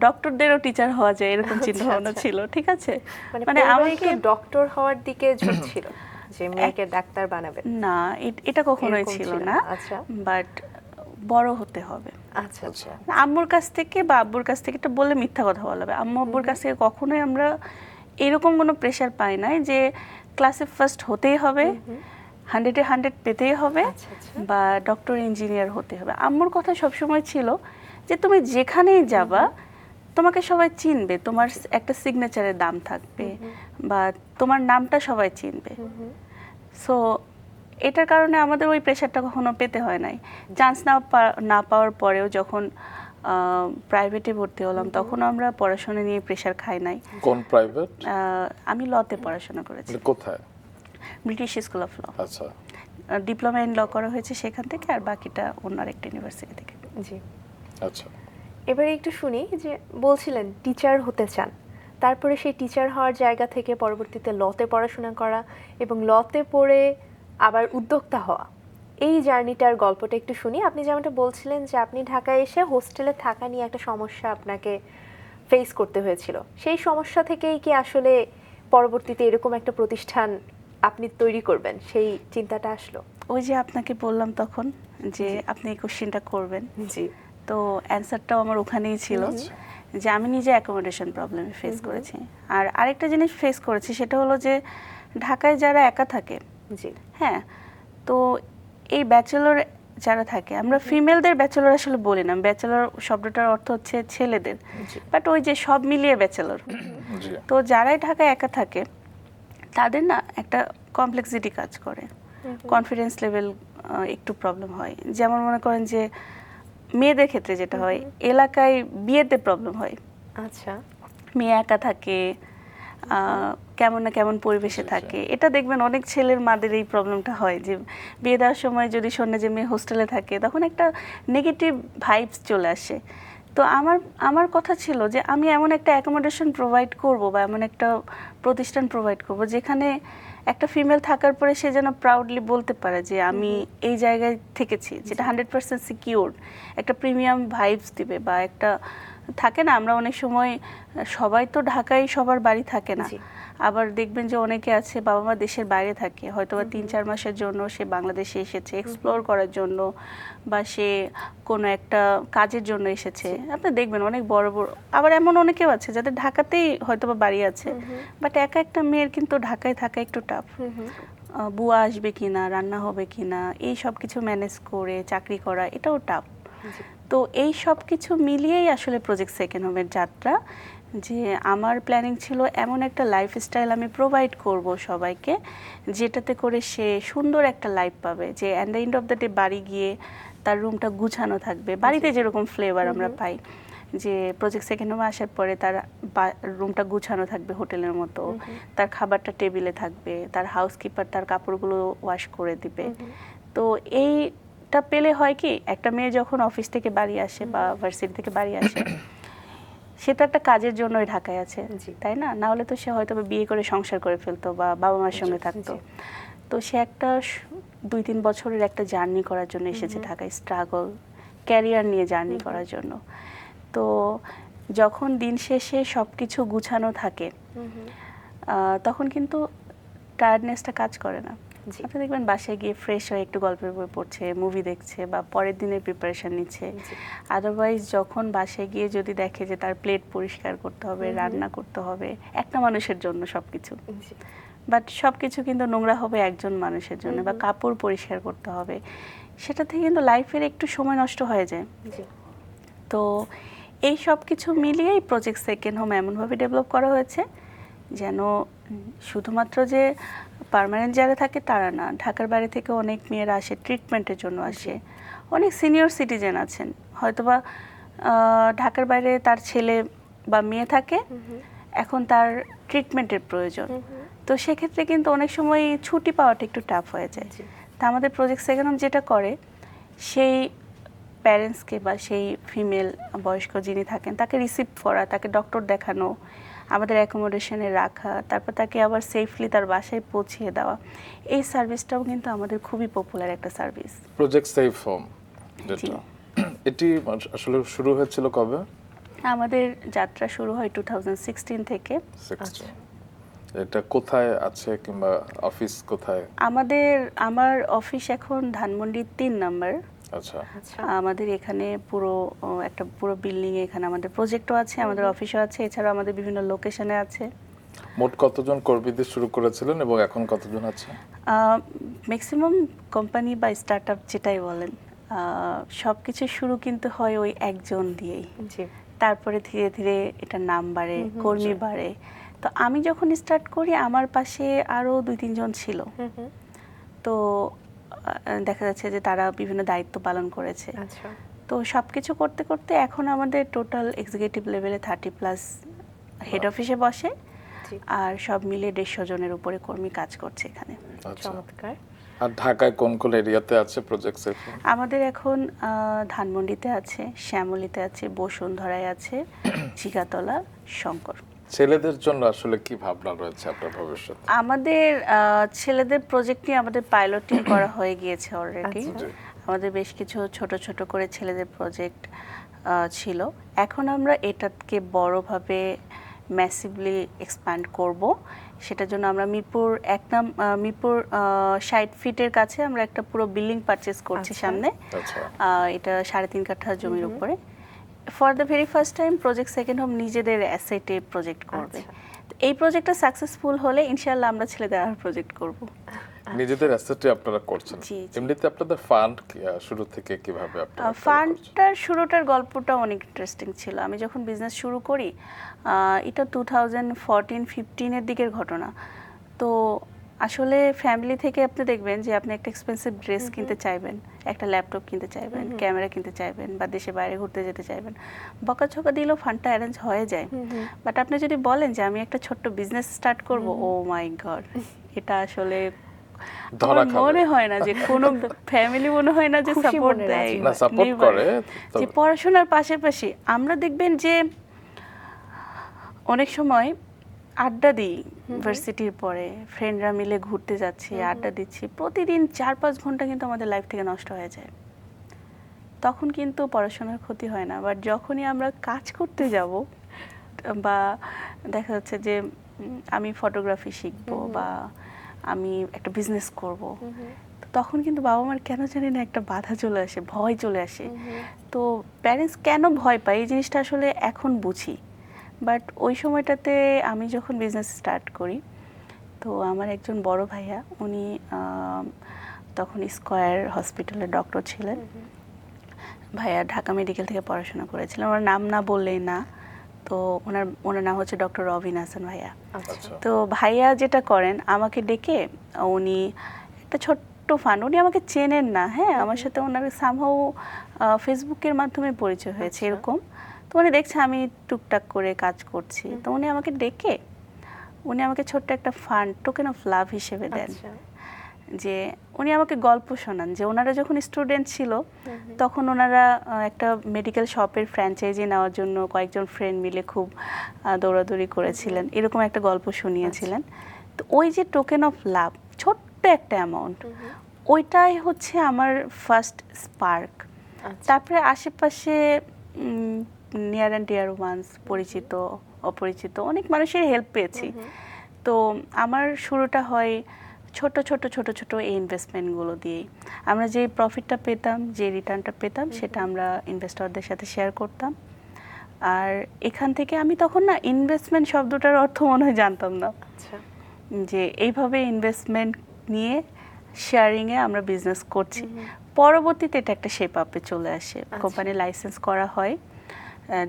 ডক্টরদেরও টিচার হওয়া যায়, এরকম চিন্তা ভাবনা ছিল। ঠিক আছে, মানে আমাকে ডক্টর হওয়ার দিকে ঝোঁক ছিল যে মেয়েকে ডাক্তার বানাবে না, এটা কখনোই ছিল না, বাট বড় হতে হবে। আচ্ছা আচ্ছা। আম্মুর কাছ থেকে বা আব্বুর কাছ থেকে, এটা বললে মিথ্যা কথা বলা হবে, আম্মু আব্বুর কাছ থেকে কখনোই আমরা এরকম কোনো প্রেশার পাই নাই যে ক্লাসে ফার্স্ট হতেই হবে, 100-এ 100 পেতেই হবে, বা ডক্টর ইঞ্জিনিয়ার হতে হবে। আম্মুর কথা সবসময় ছিল যে তুমি যেখানেই যাবা তোমাকে সবাই চিনবে, তোমার একটা সিগনেচারের দাম থাকবে, বা তোমার নামটা সবাই চিনবে। সো এটার কারণে আমাদের ওই প্রেশারটা কখনো পেতে হয় নাই। চান্স না পাওয়ার পরেও যখন প্রাইভেটে ভর্তি হলাম, তখন আমরা পড়াশোনা নিয়ে প্রেশার খাই নাই। কোন প্রাইভেট? আমি লতে পড়াশোনা করেছি। কোথায়? British school of law. আচ্ছা। ডিপ্লোমা ইন ল করা হয়েছে সেখান থেকে, আর বাকিটা অন্য আরেকটা ইউনিভার্সিটি থেকে। জি। আচ্ছা। এবারে একটু শুনি যে বলছিলেন টিচার হতে চান, তারপরে সেই টিচার হওয়ার জায়গা থেকে পরবর্তীতে লতে পড়াশোনা করা এবং লতে পড়ে আবার উদ্যোক্তা হওয়া, এই জার্নিটার গল্পটা একটু শুনি। আপনি যেমনটা বলছিলেন যে আপনি ঢাকায় এসে হোস্টেলে থাকা নিয়ে একটা সমস্যা আপনাকে ফেস করতে হয়েছিল, সেই সমস্যা থেকেই কি আসলে পরবর্তীতে এরকম একটা প্রতিষ্ঠান আপনি তৈরি করবেন সেই চিন্তাটা আসলো? ওই যে আপনাকে বললাম তখন যে আপনি এই কোশ্চেনটা করবেন, জি। তো অ্যান্সারটাও আমার ওখানেই ছিল যে আমি নিজে অ্যাকোমোডেশন প্রবলেম ফেস করেছি। আর আরেকটা জিনিস ফেস করেছি, সেটা হলো যে ঢাকায় যারা একা থাকে, জি। হ্যাঁ, তো এই ব্যাচেলর যারা থাকে, আমরা ফিমেলদের ব্যাচেলর আসলে বলি না, ব্যাচেলর শব্দটার অর্থ হচ্ছে ছেলেদের, বাট ওই যে সব মিলিয়ে ব্যাচেলর। জি। তো যারাই ঢাকায় একা থাকে তাদের না একটা কমপ্লেক্সিটি কাজ করে, কনফিডেন্স লেভেল একটু প্রবলেম হয়। যেমন মনে করেন যে মেয়েদের ক্ষেত্রে যেটা হয়, এলাকায় বিয়েতে প্রবলেম হয়, আচ্ছা। মেয়ে একা থাকে, কেমন না কেমন পরিবেশে থাকে। এটা দেখবেন অনেক ছেলের মাদের এই প্রবলেমটা হয় যে বিয়ে দেওয়ার সময় যদি শোনে যে মেয়ে হোস্টেলে থাকে, তখন একটা নেগেটিভ ভাইবস চলে আসে। তো আমার কথা ছিল যে আমি এমন একটা অ্যাকোমোডেশন প্রোভাইড করব বা এমন একটা প্রতিষ্ঠান প্রোভাইড করব যেখানে একটা ফিমেল থাকার পরে সে যেন প্রাউডলি বলতে পারে যে আমি এই জায়গায় থেকেছি, যেটা 100% সিকিউর, একটা প্রিমিয়াম ভাইবস দিবে। বা একটা থাকে না, আমরা অনেক সময় সবাই তো ঢাকায় সবার বাড়ি থাকে না, আবার দেখবেন যে অনেকে আছে বাবা মা দেশের বাইরে থাকে, হয়তো বা 3-4 মাসের জন্য সে বাংলাদেশে এসেছে এক্সপ্লোর করার জন্য, বা সে কোনো একটা কাজের জন্য এসেছে। আপনি দেখবেন অনেক বড় বড়, আবার এমন অনেকেও আছে যাদের ঢাকাতেই হয়তো বা বাড়ি আছে, বাট একা একটা মেয়ের কিন্তু ঢাকায় থাকা একটু টাফ। বুয়া আসবে কিনা, রান্না হবে কিনা, এই সব কিছু ম্যানেজ করে চাকরি করা, এটাও টাফ। তো এই সব কিছু মিলিয়েই আসলে প্রজেক্ট সেকেন্ড হোমের যাত্রা, যে আমার প্ল্যানিং ছিল এমন একটা লাইফস্টাইল আমি প্রোভাইড করব সবাইকে, যেটাতে করে সে সুন্দর একটা লাইফ পাবে, যে at the end of the day বাড়ি গিয়ে তার রুমটা গুছানো থাকবে, বাড়িতে যেরকম ফ্লেভার আমরা পাই, যে প্রজেক্ট সেকেন্ড হোমে আসার পরে তার রুমটা গুছানো থাকবে হোটেলের মতো, তার খাবারটা টেবিলে থাকবে, তার হাউসকিপার তার কাপড়গুলো ওয়াশ করে দিবে। তো এইটা পেলে হয় কি, একটা মেয়ে যখন অফিস থেকে বাড়ি আসে বা ভার্সিটি থেকে বাড়ি আসে, সে তো একটা কাজের জন্যই ঢাকায় আছে, তাই না? না হলে তো সে হয়তো বিয়ে করে সংসার করে ফেলতো বা বাবা মার সঙ্গে থাকতো। তো সে একটা 2-3 বছরের একটা জার্নি করার জন্য এসেছে ঢাকায়, স্ট্রাগল ক্যারিয়ার নিয়ে জার্নি করার জন্য। তো যখন দিন শেষে সব কিছু গুছানো থাকে, তখন কিন্তু টায়ার্ডনেসটা কাজ করে না। আপনি দেখবেন বাসায় গিয়ে ফ্রেশ হয়ে একটু গল্পের বই পড়ছে, মুভি দেখছে, বা পরের দিনের প্রিপারেশন নিচ্ছে। আদারওয়াইজ যখন বাসায় গিয়ে যদি দেখে যে তার প্লেট পরিষ্কার করতে হবে, রান্না করতে হবে, একটা মানুষের জন্য সবকিছু, বাট সবকিছু কিন্তু নোংরা হবে একজন মানুষের জন্য, বা কাপড় পরিষ্কার করতে হবে, সেটা থেকে কিন্তু লাইফের একটু সময় নষ্ট হয়ে যায়। তো এই সব কিছু মিলিয়েই প্রজেক্ট সেকেন্ড হোম এমনভাবে ডেভেলপ করা হয়েছে যেন শুধুমাত্র যে পার্মানেন্ট যারা থাকে তারা না, ঢাকার বাইরে থেকে অনেক মেয়েরা আসে, ট্রিটমেন্টের জন্য আসে। অনেক সিনিয়র সিটিজেন আছেন, হয়তোবা ঢাকার বাইরে তার ছেলে বা মেয়ে থাকে, এখন তার ট্রিটমেন্টের প্রয়োজন। তো সেক্ষেত্রে কিন্তু অনেক সময় ছুটি পাওয়াটা একটু টাফ হয়ে যায়। তা আমাদের প্রজেক্ট সেকেন্ড হোম যেটা করে, সেই প্যারেন্টসকে বা সেই ফিমেল বয়স্ক যিনি থাকেন তাকে রিসিভ করা, তাকে ডক্টর দেখানো, আমাদের অ্যাকোমোডেশনে রাখা, তারপর তাকে আবার সেফলি তার বাসায় পৌঁছিয়ে দেওয়া, এই সার্ভিসটাও কিন্তু আমাদের খুবই পপুলার একটা সার্ভিস। প্রজেক্ট সেফ হোম যেটা, এটি আসলে শুরু হয়েছিল কবে? আমাদের যাত্রা শুরু হয় 2016 থেকে। 16। এটা কোথায় আছে কিংবা অফিস কোথায়? আমার অফিস এখন ধানমন্ডি 3 নম্বর। আচ্ছা। আমাদের এখানে একটা পুরো বিল্ডিং এ এখানে আমাদের প্রজেক্টও আছে, আমাদের অফিসও আছে, এছাড়াও আমাদের বিভিন্ন লোকেশনে আছে। মোট কতজন কর্মীদের শুরু করেছিলেন এবং এখন কতজন আছে? ম্যাক্সিমাম কোম্পানি বা স্টার্টআপ যেটাই বলেন, সব কিছু শুরু কিন্তু হয় ওই একজন দিয়েই, তারপরে ধীরে ধীরে এটা নাম বাড়ে, কর্মী বাড়ে। তো আমি যখন স্টার্ট করি আমার পাশে আরও 2-3 জন ছিল। তো দেখা যাচ্ছে যে তারা বিভিন্ন দায়িত্ব পালন করেছে। তো সব কিছু করতে করতে এখন আমাদের টোটাল এক্সিকিউটিভ লেভেলে 30+ হেড অফিসে বসে, আর সব মিলে 150 জনের উপরে কর্মী কাজ করছে এখানে। আচ্ছা। চমৎকার। আর ঢাকায় কোন কোন এরিয়াতে আছে প্রজেক্ট এখন? আমাদের এখন ধানমন্ডিতে আছে, শ্যামলীতে আছে, বসুন্ধরায় আছে, জিগাতলা, শঙ্কর। ছেলেদের জন্য আসলে কি ভাবনা রয়েছে আপনার ভবিষ্যতে? আমাদের ছেলেদের প্রজেক্ট নিয়ে আমাদের পাইলটিং করা হয়ে গিয়েছে অলরেডি। আচ্ছা। আমাদের বেশ কিছু ছোট ছোট করে ছেলেদের প্রজেক্ট ছিল। এখন আমরা এটাকে বড়ভাবে ম্যাসিভলি এক্সপ্যান্ড করব। সেটার জন্য আমরা মিরপুর 60 ফিটের কাছে আমরা একটা পুরো বিল্ডিং পারচেজ করছি আচ্ছা। সামনে। আচ্ছা। এটা 3.5 কাঠা জমির উপরে। For the very first time project second home নিজেদের অ্যাসেটে প্রজেক্ট করবে। আচ্ছা। তো এই প্রজেক্টটা সাকসেসফুল হলে ইনশাআল্লাহ আমরা ছেলেদের আর প্রজেক্ট করব। নিজেদের অ্যাসেটে আপনারা করছেন। জি, জি। এমনিতে আপনাদের ফান্ড শুরু থেকে কিভাবে আপনারা তৈরি করছেন? ফান্ডটার শুরুটার গল্পটা অনেক ইন্টারেস্টিং ছিল। আমি যখন বিজনেস শুরু করি এটা 2014-15 এর দিকের ঘটনা। তো আসলে ফ্যামিলি থেকে আপনি দেখবেন যে আপনি একটা এক্সপেন্সিভ ড্রেস কিনতে চাইবেন, একটা ল্যাপটপ কিনতে চাইবেন, ক্যামেরা কিনতে চাইবেন, বা দেশে বাইরে ঘুরতে যেতে চাইবেন, বকাঝকা দিলেও ফান্ডটা অ্যারেঞ্জ হয়ে যায়। বাট আপনি যদি বলেন যে আমি একটা ছোট্ট বিজনেস স্টার্ট করব, ও মাই গড, এটা আসলে ধরা আমার মনে হয় না যে কোনো ফ্যামিলি মনে হয় না যে খুশি সাপোর্ট মনে দেয়, রাজি না সাপোর্ট Never. করে যে পড়াশোনার পাশাপাশি আমরা দেখবেন যে অনেক সময় আড্ডা দিই ইউনিভার্সিটির পরে, ফ্রেন্ডরা মিলে ঘুরতে যাচ্ছি, আড্ডা দিচ্ছি, প্রতিদিন 4-5 ঘন্টা কিন্তু আমাদের লাইফ থেকে নষ্ট হয়ে যায়। তখন কিন্তু পড়াশোনার ক্ষতি হয় না, বাট যখনই আমরা কাজ করতে যাব বা দেখা যাচ্ছে যে আমি ফটোগ্রাফি শিখবো বা আমি একটা বিজনেস করব, তখন কিন্তু বাবা মার কেন জানি না একটা বাধা চলে আসে, ভয় চলে আসে। তো প্যারেন্টস কেন ভয় পায় এই জিনিসটা আসলে এখন বুঝি। বাট ওই সময়টাতে আমি যখন বিজনেস স্টার্ট করি, তো আমার একজন বড় ভাইয়া, উনি তখন স্কয়ার হসপিটালের ডক্টর ছিলেন। ভাইয়া ঢাকা মেডিকেল থেকে পড়াশোনা করেছিলেন, ওনার নাম না বললেই না। তো ওনার নাম হচ্ছে ডক্টর রবিন হাসান ভাইয়া। আচ্ছা। তো ভাইয়া যেটা করেন, আমাকে ডেকে উনি একটা ছোট্ট ফান্ড, উনি আমাকে চেনেন না, হ্যাঁ, আমার সাথে ওনার সামহাউ ফেসবুকের মাধ্যমে পরিচয় হয়েছে এরকম। তো উনি দেখছে আমি টুকটাক করে কাজ করছি, তো উনি আমাকে ডেকে উনি আমাকে ছোট্ট একটা ফান্ড, টোকেন অফ লাভ হিসেবে দেন। আচ্ছা। যে উনি আমাকে গল্প শোনান যে ওনারা যখন স্টুডেন্ট ছিল তখন ওনারা একটা মেডিকেল শপের ফ্র্যাঞ্চাইজি নেওয়ার জন্য কয়েকজন ফ্রেন্ড মিলে খুব দৌড়াদৌড়ি করেছিলেন, এরকম একটা গল্প শুনিয়েছিলেন। তো ওই যে টোকেন অফ লাভ, ছোট্ট একটা অ্যামাউন্ট, ওইটাই হচ্ছে আমার ফার্স্ট স্পার্ক। তারপরে আশেপাশে নিয়ার অ্যান্ড ডিয়ার ওয়ান্স, পরিচিত অপরিচিত অনেক মানুষের হেল্প পেয়েছি। তো আমার শুরুটা হয় ছোট ছোট ছোট ছোট এই ইনভেস্টমেন্টগুলো দিয়েই। আমরা যে প্রফিটটা পেতাম, যে রিটার্নটা পেতাম, সেটা আমরা ইনভেস্টরদের সাথে শেয়ার করতাম। আর এখান থেকে আমি তখন না ইনভেস্টমেন্ট শব্দটার অর্থ মনে হয় জানতাম না, আচ্ছা। যে এইভাবে ইনভেস্টমেন্ট নিয়ে শেয়ারিংয়ে আমরা বিজনেস করছি। পরবর্তীতে এটা একটা শেপ আপে চলে আসে, কোম্পানির লাইসেন্স করা হয়।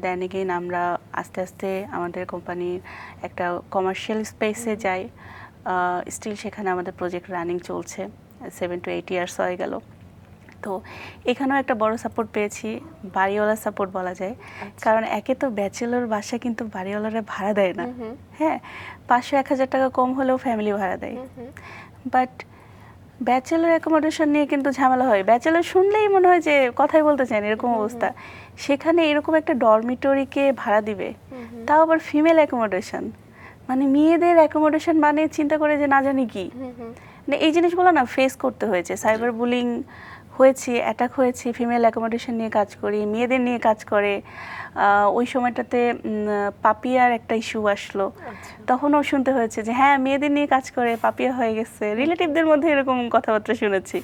দেন এগেইন আমরা আস্তে আস্তে আমাদের কোম্পানির একটা কমার্শিয়াল স্পেসে যাই। স্টিল সেখানে আমাদের প্রজেক্ট রানিং চলছে, 7 to 8 ইয়ার্স হয়ে গেল। তো এখানেও একটা বড় সাপোর্ট পেয়েছি, বাড়িওয়ালার সাপোর্ট বলা যায়। কারণ একে তো ব্যাচেলর বাসা কিন্তু বাড়িওয়ালারা ভাড়া দেয় না, হ্যাঁ, 500-1000 টাকা কম হলেও ফ্যামিলি ভাড়া দেয়। বাট ব্যাচেলর অ্যাকোমোডেশন নিয়ে কিন্তু ঝামেলা হয়, ব্যাচেলর শুনলেই মনে হয় যে কথাই বলতে চান, এরকম অবস্থা। সেখানে এরকম একটা ডরমিটরিকে ভাড়া দিবে, তাও আবার ফিমেল অ্যাকোমোডেশন, মানে মেয়েদের অ্যাকোমোডেশন মানে চিন্তা করে যে না জানি কি, মানে এই জিনিসগুলো না ফেস করতে হয়েছে। সাইবার বুলিং হয়েছি, অ্যাটাক হয়েছি, ফিমেল অ্যাকোমোডেশন নিয়ে কাজ করি, মেয়েদের নিয়ে কাজ করে। ওই সময়টাতে পাপিয়ার একটা ইস্যু আসলো, তখনও শুনতে হয়েছে যে হ্যাঁ মেয়েদের নিয়ে কাজ করে, পাপিয়া হয়ে গেছে, রিলেটিভদের মধ্যে এরকম কথাবার্তা শুনেছি।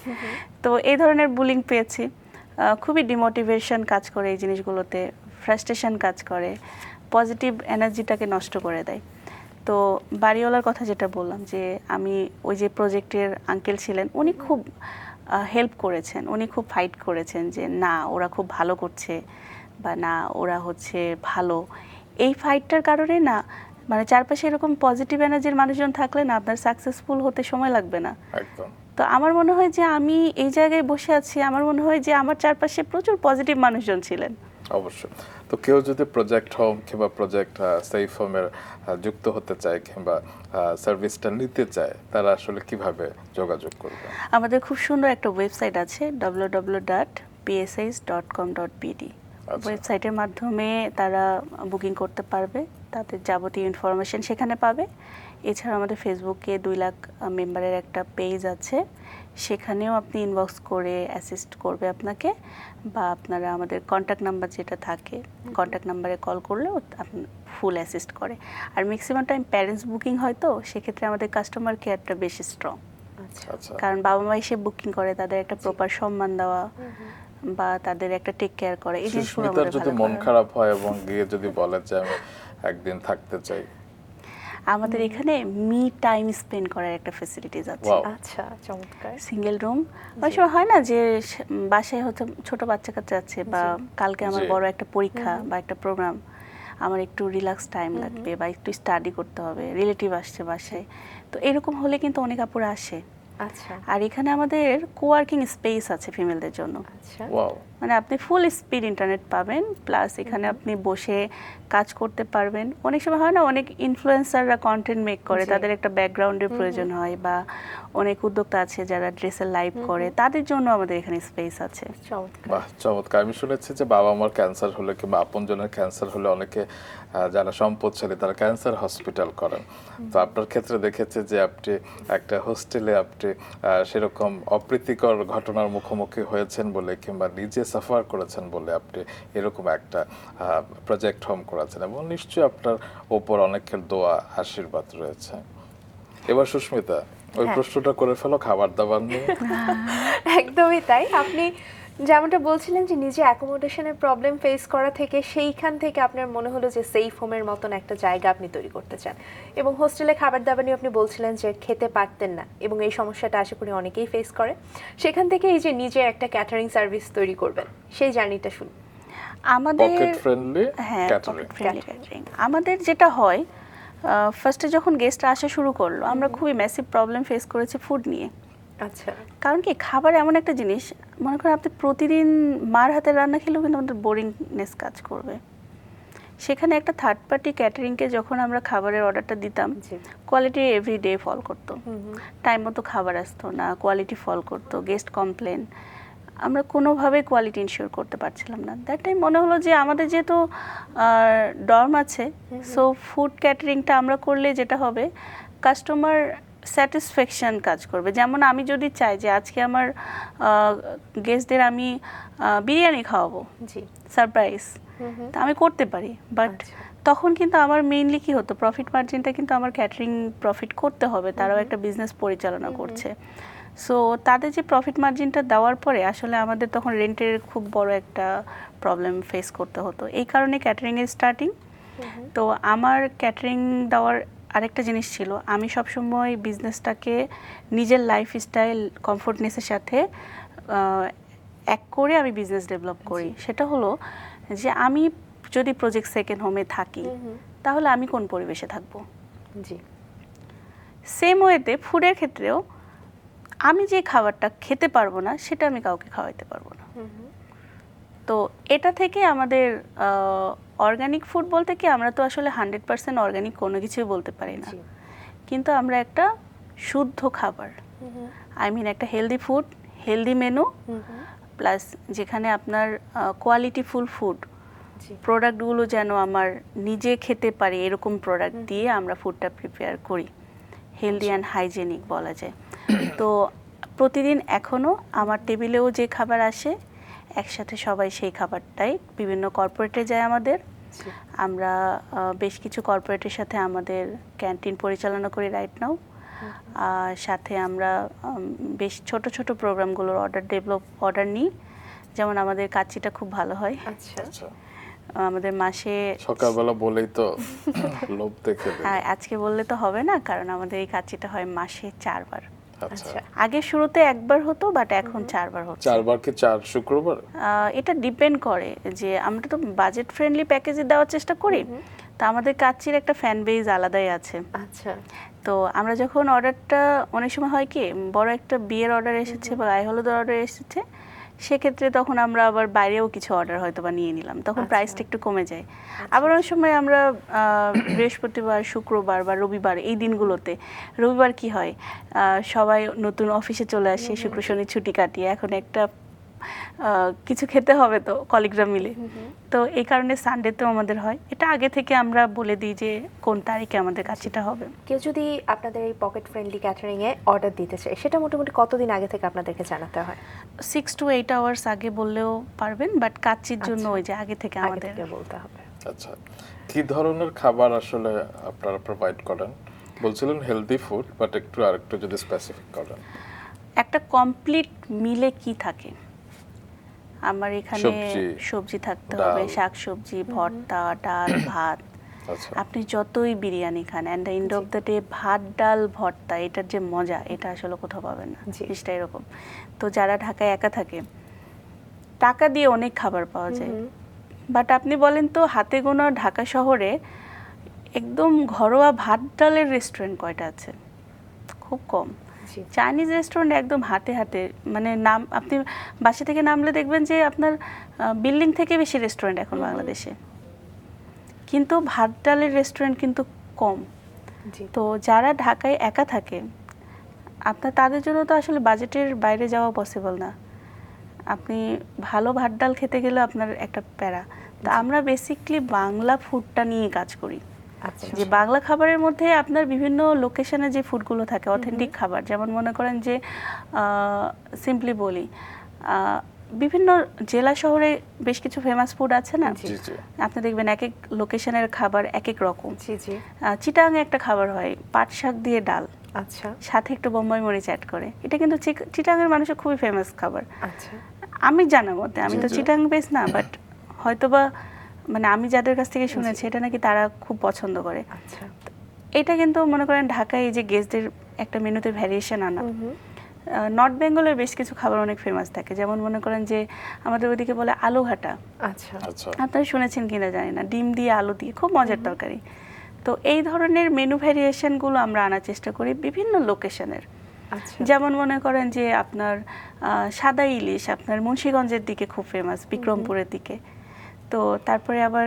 তো এই ধরনের বুলিং পেয়েছি। খুবই ডিমোটিভেশন কাজ করে এই জিনিসগুলোতে, ফ্রাস্ট্রেশন কাজ করে, পজিটিভ এনার্জিটাকে নষ্ট করে দেয়। তো বাড়িওয়ালার কথা যেটা বললাম, যে আমি ওই যে প্রজেক্টের আঙ্কেল ছিলেন, উনি খুব হেল্প করেছেন, উনি খুব ফাইট করেছেন যে না ওরা খুব ভালো করছে, বা না ওরা হচ্ছে ভালো। এই ফাইটটার কারণে না, মানে চারপাশে এরকম পজিটিভ এনার্জির মানুষজন থাকলে না আপনার সাকসেসফুল হতে সময় লাগবে না। একদম। তো আমার মনে হয় যে আমি এই জায়গায় বসে আছি, আমার মনে হয় যে আমার চারপাশে প্রচুর পজিটিভ মানুষজন ছিলেন। অবশ্যই। তো কেউ যদি প্রজেক্ট হোম কিংবা প্রজেক্ট সেফ হোমের যুক্ত হতে চায় কিংবা সার্ভিসটা নিতে চায়, তারা আসলে কিভাবে যোগাযোগ করবে? আমাদের খুব সুন্দর একটা ওয়েবসাইট আছে www.psh.com.bd। ওয়েবসাইটের মাধ্যমে তারা বুকিং করতে পারবে, তাদের যাবতীয় ইনফরমেশন সেখানে পাবে। এছাড়া আমাদের ফেসবুকে 2 লাখ মেম্বারের একটা পেজ আছে, সেখানেও আপনি ইনবক্স করে অ্যাসিস্ট করবে আপনাকে, বা আপনারা আমাদের কন্ট্যাক্ট নাম্বার যেটা থাকে কন্ট্যাক্ট নাম্বারে কল করলেও ফুল অ্যাসিস্ট করে। আর ম্যাক্সিমাম টাইম প্যারেন্টস বুকিং হয়, তো সেক্ষেত্রে আমাদের কাস্টমার কেয়ারটা বেশি স্ট্রং, আচ্ছা, কারণ বাবা মা এসে বুকিং করে, তাদের একটা প্রপার সম্মান দেওয়া বা তাদের একটা টেক কেয়ার করে, এই জিনিসগুলো সুস্মিতার আমাদের যদি ভালো মন করে। খারাপ হয় এবং গিয়ে যদি বলে যে আমি একদিন থাকতে চাই, আমাদের এখানে মি টাইম স্পেন্ড করার একটা ফ্যাসিলিটিস আছে। Wow. আচ্ছা, চমৎকার। সিঙ্গেল রুম, অনেক সময় হয় না যে বাসায় হয়তো ছোট বাচ্চা কাচ্চা আছে, বা কালকে আমার জি। বড় একটা পরীক্ষা বা একটা প্রোগ্রাম, আমার একটু রিল্যাক্স টাইম লাগবে বা একটু স্টাডি করতে হবে, রিলেটিভ আসছে বাসায়, তো এরকম হলে কিন্তু অনেক আপুরা আসে। আচ্ছা আর এখানে আমাদের কোয়ার্কিং স্পেস আছে ফিমেলদের জন্য, আচ্ছা ওয়াও, মানে আপনি ফুল স্পিড ইন্টারনেট পাবেন, প্লাস এখানে আপনি বসে কাজ করতে পারবেন। অনেক সময় হয় না, অনেক ইনফ্লুয়েন্সাররা কন্টেন্ট মেক করে, জি। তাদের একটা ব্যাকগ্রাউন্ডের প্রয়োজন হয়, বা অনেক উদ্যোক্তা আছে যারা ড্রেসের লাইভ করে, তাদের জন্য আমাদের এখানে স্পেস আছে। চমৎকার। বাহ, চমৎকার। আমি শুনেছি যে বাবা মার ক্যান্সার হলে কিংবা আপনজনের ক্যান্সার হলে অনেকে যারা সম্পদশালী তারা ক্যান্সার হসপিটাল করেন। তো আপনার ক্ষেত্রে দেখেছে যে আপনি একটা হোস্টেলে আপনি সেরকম অপ্রীতিকর ঘটনার মুখোমুখি হয়েছেন বলে কিংবা নিজে সাফার করেছেন বলে আপনি এরকম একটা প্রজেক্ট হোম করেছেন, এবং নিশ্চয়ই আপনার ওপর অনেকের দোয়া আশীর্বাদ রয়েছে। এবার সুস্মিতা, ওই হ্যাঁ। প্রশ্নটা করে ফেলো খাবার দাবার নিয়ে। একদমই তাই। আপনি যেমনটা বলছিলেন যে নিজে অ্যাকোমোডেশনের প্রবলেম ফেস করা থেকে সেইখান থেকে আপনার মনে হলো যে সেফ হোমের মতন একটা জায়গা আপনি তৈরি করতে চান, এবং হোস্টেলে খাবার দাবার নিয়ে আপনি বলছিলেন যে খেতে পারতেন না, এবং এই সমস্যাটা আশা করি অনেকেই ফেস করে। সেখান থেকে এই যে নিজে একটা ক্যাটারিং সার্ভিস তৈরি করবেন, সেই জার্নিটা শুনুন। আমাদের পকেট ফ্রেন্ডলি হ্যাঁ, ক্যাটারিং। Pocket friendly catering. আমাদের যেটা হয়, ফার্স্টে যখন গেস্টরা আসা শুরু করলো, আমরা খুবই ম্যাসিভ প্রবলেম ফেস করেছি ফুড নিয়ে। আচ্ছা কারণ কি, খাবার এমন একটা জিনিস, মনে করেন আপনি প্রতিদিন মার হাতের রান্না খেলেও কিন্তু আমাদের বোরিংনেস কাজ করবে। সেখানে একটা থার্ড পার্টি ক্যাটারিংকে যখন আমরা খাবারের অর্ডারটা দিতাম, জি কোয়ালিটি এভরিডে ফল করতো, টাইম মতো খাবার আসতো না, কোয়ালিটি ফল করতো, গেস্ট কমপ্লেন, আমরা কোনোভাবে কোয়ালিটি ইনশিওর করতে পারছিলাম না। দ্যাট টাইম মনে হলো যে আমাদের যেহেতু ডর্ম আছে, সো ফুড ক্যাটারিংটা আমরা করলে যেটা হবে, কাস্টমার স্যাটিসফ্যাকশন কাজ করবে। যেমন আমি যদি চাই যে আজকে আমার গেস্টদের আমি বিরিয়ানি খাওয়াবো, জি সারপ্রাইজ, তা আমি করতে পারি, বাট আচ্ছা। তখন কিন্তু আমার মেইনলি কি হতো, প্রফিট মার্জিনটা কিন্তু আমার ক্যাটারিং প্রফিট করতে হবে, তারাও একটা বিজনেস পরিচালনা করছে। সো তাদের যে প্রফিট মার্জিনটা দেওয়ার পরে আসলে আমাদের তখন রেন্টের খুব বড় একটা প্রবলেম ফেস করতে হতো। এই কারণে ক্যাটারিংয়ের স্টার্টিং। তো আমার ক্যাটারিং দেওয়ার আরেকটা জিনিস ছিল, আমি সবসময় বিজনেসটাকে নিজের লাইফস্টাইল কমফোর্টনেসের সাথে এক করে আমি বিজনেস ডেভেলপ করি। সেটা হলো যে আমি যদি প্রজেক্ট সেকেন্ড হোমে থাকি, তাহলে আমি কোন পরিবেশে থাকবো। জি সেম ওয়েতে ফুডের ক্ষেত্রেও আমি যে খাবারটা খেতে পারবো না, সেটা আমি কাউকে খাওয়াইতে পারবো না। তো এটা থেকে আমাদের অর্গানিক ফুড বলতে কি, আমরা তো আসলে 100% অর্গানিক কোনো কিছুই বলতে পারি না, জি কিন্তু আমরা একটা শুদ্ধ খাবার, আই মিন একটা healthy food, healthy menu, plus যেখানে আপনার কোয়ালিটিফুল ফুড, জি প্রোডাক্টগুলো যেন আমার নিজে খেতে পারি এরকম প্রোডাক্ট দিয়ে আমরা ফুডটা প্রিপেয়ার করি, হেলদি অ্যান্ড হাইজেনিক বলা যায়। তো প্রতিদিন এখনও আমার টেবিলেও যে খাবার আসে, একসাথে সবাই সেই খাবারটাই, বিভিন্ন কর্পোরেটে যায় আমাদের, জি আমরা বেশ কিছু কর্পোরেটের সাথে আমাদের ক্যান্টিন পরিচালনা করি রাইট নাও। সাথে আমরা বেশ ছোট ছোট প্রোগ্রামগুলোর অর্ডার নিই, যেমন আমাদের কাচ্চিটা খুব ভালো হয়। আচ্ছা আচ্ছা, আমাদের মাসে সকালবেলা বলেই তো লোভ দেখে দিল। আজকে বললে তো হবে না, কারণ আমাদের এই কাচ্চিটা হয় মাসে 4 বার। আচ্ছা, আচ্ছা আগে শুরুতে 1 বার হতো, বাট এখন 4 বার হচ্ছে। 4 বার কি 4 শুক্রবার? এটা ডিপেন্ড করে যে আমরা তো বাজেট ফ্রেন্ডলি প্যাকেজে দেওয়ার চেষ্টা করি, তো আমাদের কাচ্চির একটা ফ্যান বেজ আলাদাই আছে। আচ্ছা তো আমরা যখন অর্ডারটা, অনেক সময় হয় কি, বড় একটা বিয়ের অর্ডার এসেছে বা গায়ে হলুদের অর্ডার এসেছে, সেক্ষেত্রে তখন আমরা আবার বাইরেও কিছু অর্ডার হয়তো বা নিয়ে নিলাম, তখন আচ্ছা। প্রাইসটা একটু কমে যায়। আবার অনেক সময় আমরা বৃহস্পতিবার, শুক্রবার বা রবিবার এই দিনগুলোতে, রবিবার কি হয়, সবাই নতুন অফিসে চলে আসে, শুক্র শনি ছুটি কাটিয়ে এখন একটা কিছু খেতে হবে তো কলিগরা মিলে, তো এই কারণে সানডেতেও আমাদের হয়। এটা আগে থেকে আমরা বলে দিই যে কোন তারিখে আমাদের কাছেটা হবে। কেউ যদি আপনাদের এই পকেট ফ্রেন্ডলি ক্যাটারিংয়ে অর্ডার দিতে চায়, সেটা মোটামুটি কতদিন আগে থেকে আপনাদেরকে জানাতে হয়? 6 to 8 আওয়ার্স আগে বললেও পারবেন, বাট কাচ্চির জন্য আচ্ছা। ওই যে আগে থেকে আগে আমাদের থেকে বলতে হবে। আচ্ছা, কি ধরনের খাবার আসলে আপনারা প্রোভাইড করেন? বলছিলেন হেলদি ফুড, বাট আরেকটু যদি স্পেসিফিক করেন। একটা কমপ্লিট মিলে কি থাকে আমার এখানে, সবজি, সবজি থাকতে ডাল। হবে, শাক সবজি, ভর্তা, ডাল, ভাত। আচ্ছা, আপনি যতই বিরিয়ানি খান, and the end of the day ভাত ডাল ভর্তা, এটার যে মজা এটা আসলে কোথাও পাবেন না। জি। জিনিসটা এরকম। তো যারা ঢাকায় একা থাকে, টাকা দিয়ে অনেক খাবার পাওয়া যায়, বাট আপনি বলেন তো হাতে গোনা ঢাকা শহরে একদম ঘরোয়া ভাত ডালের রেস্টুরেন্ট কয়টা আছে? খুব কম। জি। চাইনিজ রেস্টুরেন্ট একদম হাতে হাতে, মানে নাম আপনি বাসা থেকে নামলে দেখবেন যে আপনার বিল্ডিং থেকে বেশি রেস্টুরেন্ট এখন বাংলাদেশে, কিন্তু ভাত ডালের রেস্টুরেন্ট কিন্তু কম। জি। তো যারা ঢাকায় একা থাকে, আপনার তাদের জন্য তো আসলে বাজেটের বাইরে যাওয়া পসিবল না। আপনি ভালো ভাত ডাল খেতে গেলে আপনার একটা প্যারা। তো আমরা বেসিকলি বাংলা ফুডটা নিয়ে কাজ করি, আচ্ছা। যে বাংলা খাবারের মধ্যে আপনার বিভিন্ন লোকেশনে যে ফুডগুলো থাকে অথেন্টিক খাবার, যেমন মনে করেন যে সিম্পলি বলি, বিভিন্ন জেলা শহরে বেশ কিছু ফেমাস ফুড আছে না, জি জি, আপনি দেখবেন এক এক লোকেশনের খাবার এক এক রকম। জি জি। চিটাঙে একটা খাবার হয় পাট শাক দিয়ে ডাল, আচ্ছা। সাথে একটু বোম্বাই মরিচ অ্যাড করে, এটা কিন্তু চিটাঙের মানুষের খুবই ফেমাস খাবার। আচ্ছা। আমি জানার মতে, আমি জি, তো জি। চিটাং বেস না, বাট হয়তোবা মানে আমি যাদের কাছ থেকে শুনেছি এটা নাকি তারা খুব পছন্দ করে। আচ্ছা। এটা কিন্তু মনে করেন ঢাকায় এই যে গেস্টদের একটা মেনুতে ভ্যারিয়েশন আনা। নর্থ বেঙ্গলের বেশ কিছু খাবার অনেক ফেমাস থাকে, যেমন মনে করেন যে আমাদের ওইদিকে বলে আলু ঘাটা, আচ্ছা। আচ্ছা, আপনারা শুনেছেন কিনা জানি না, ডিম দিয়ে আলু দিয়ে খুব মজার তরকারি। তো এই ধরনের মেনু ভ্যারিয়েশনগুলো আমরা আনার চেষ্টা করি বিভিন্ন লোকেশনের। আচ্ছা। যেমন মনে করেন যে আপনার সাদা ইলিশ আপনার মুন্সিগঞ্জের দিকে খুব ফেমাস, বিক্রমপুরের দিকে। তো তারপরে আবার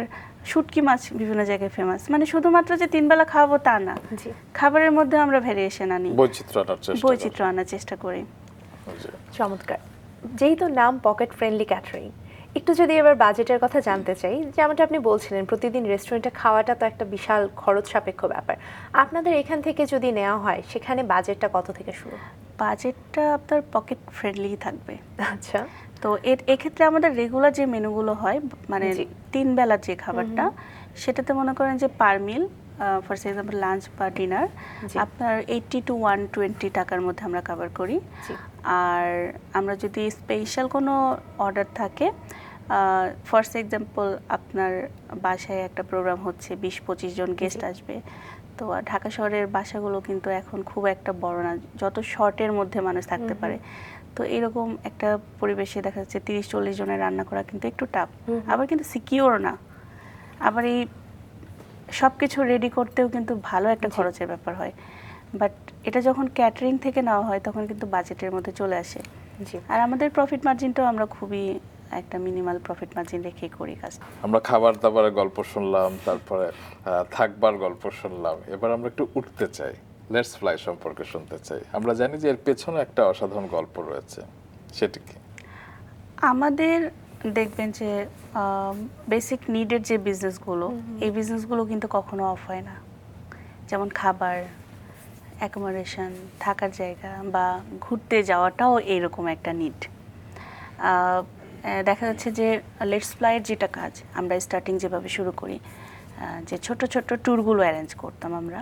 শুটকি মাছ বিভিন্ন জায়গায় ফেমাস, মানে শুধুমাত্র যে 3 বেলা খাওয়াবো তা না, জি। খাবারের মধ্যে আমরা ভ্যারিয়েশন আনি, বৈচিত্র্য আনার চেষ্টা করেন। বৈচিত্র্য আনার চেষ্টা করি। জি। চমৎকার। যেহেতু নাম পকেট ফ্রেন্ডলি ক্যাটারিং, একটু যদি এবার বাজেটের কথা জানতে চাই, যেমনটা আপনি বলছিলেন প্রতিদিন রেস্টুরেন্টে খাওয়াটা তো একটা বিশাল খরচ সাপেক্ষ ব্যাপার। আপনাদের এখান থেকে যদি নেওয়া হয়, সেখানে বাজেটটা কত থেকে শুরু? বাজেটটা আপনার পকেট ফ্রেন্ডলি থাকবে। আচ্ছা। তো এক্ষেত্রে আমাদের রেগুলার যে মেনুগুলো হয়, মানে জি। 3 বেলার যে খাবারটা, সেটাতে মনে করেন যে পার মিল ফর এক্সাম্পল লাঞ্চ বা ডিনার জি। আপনার 80 to 120 টাকার মধ্যে আমরা কভার করি। জি। আর আমরা যদি স্পেশাল কোনো অর্ডার থাকে, ফর এক্সাম্পল আপনার বাসায় একটা প্রোগ্রাম হচ্ছে, 20-25 জন গেস্ট আসবে, তো ঢাকা শহরের বাসাগুলো কিন্তু এখন খুব একটা বড় না, যত শর্টের মধ্যে মানুষ থাকতে পারে। তো এরকম একটা পরিবেশে দেখা যাচ্ছে 30-40 জনের রান্না করা কিন্তু একটু টাফ, আবার কিন্তু সিকিউর না, আবার এই সব কিছু রেডি করতেও কিন্তু ভালো একটা খরচের ব্যাপার হয়। বাট এটা যখন ক্যাটারিং থেকে নেওয়া হয় তখন কিন্তু বাজেটের মধ্যে চলে আসে। জি। আর আমাদের প্রফিট মার্জিনটাও আমরা খুবই একটা মিনিমাল প্রফিট মার্জিন রেখে করি কাজ। আমরা খাবার দাবারের গল্প শুনলাম, তারপরে থাকবার গল্প শুনলাম, এবার আমরা একটু উঠতে চাই, লেটস ফ্লাই সম্পর্কে শুনতে চাই। আমরা জানি যে এর পেছনে একটা অসাধারণ গল্প রয়েছে, সেটি কি? আমাদের দেখবেন যে বেসিক নিডের যে বিজনেসগুলো, এই বিজনেসগুলো কিন্তু কখনো অফ হয় না। যেমন খাবার, অ্যাকোমোডেশন, থাকার জায়গা বা ঘুরতে যাওয়াটাও এইরকম একটা নিড। দেখা যাচ্ছে যে লেটস ফ্লাইয়ের যেটা কাজ আমরা স্টার্টিং যেভাবে শুরু করি, যে ছোট ছোট ট্যুরগুলো অ্যারেঞ্জ করতাম আমরা,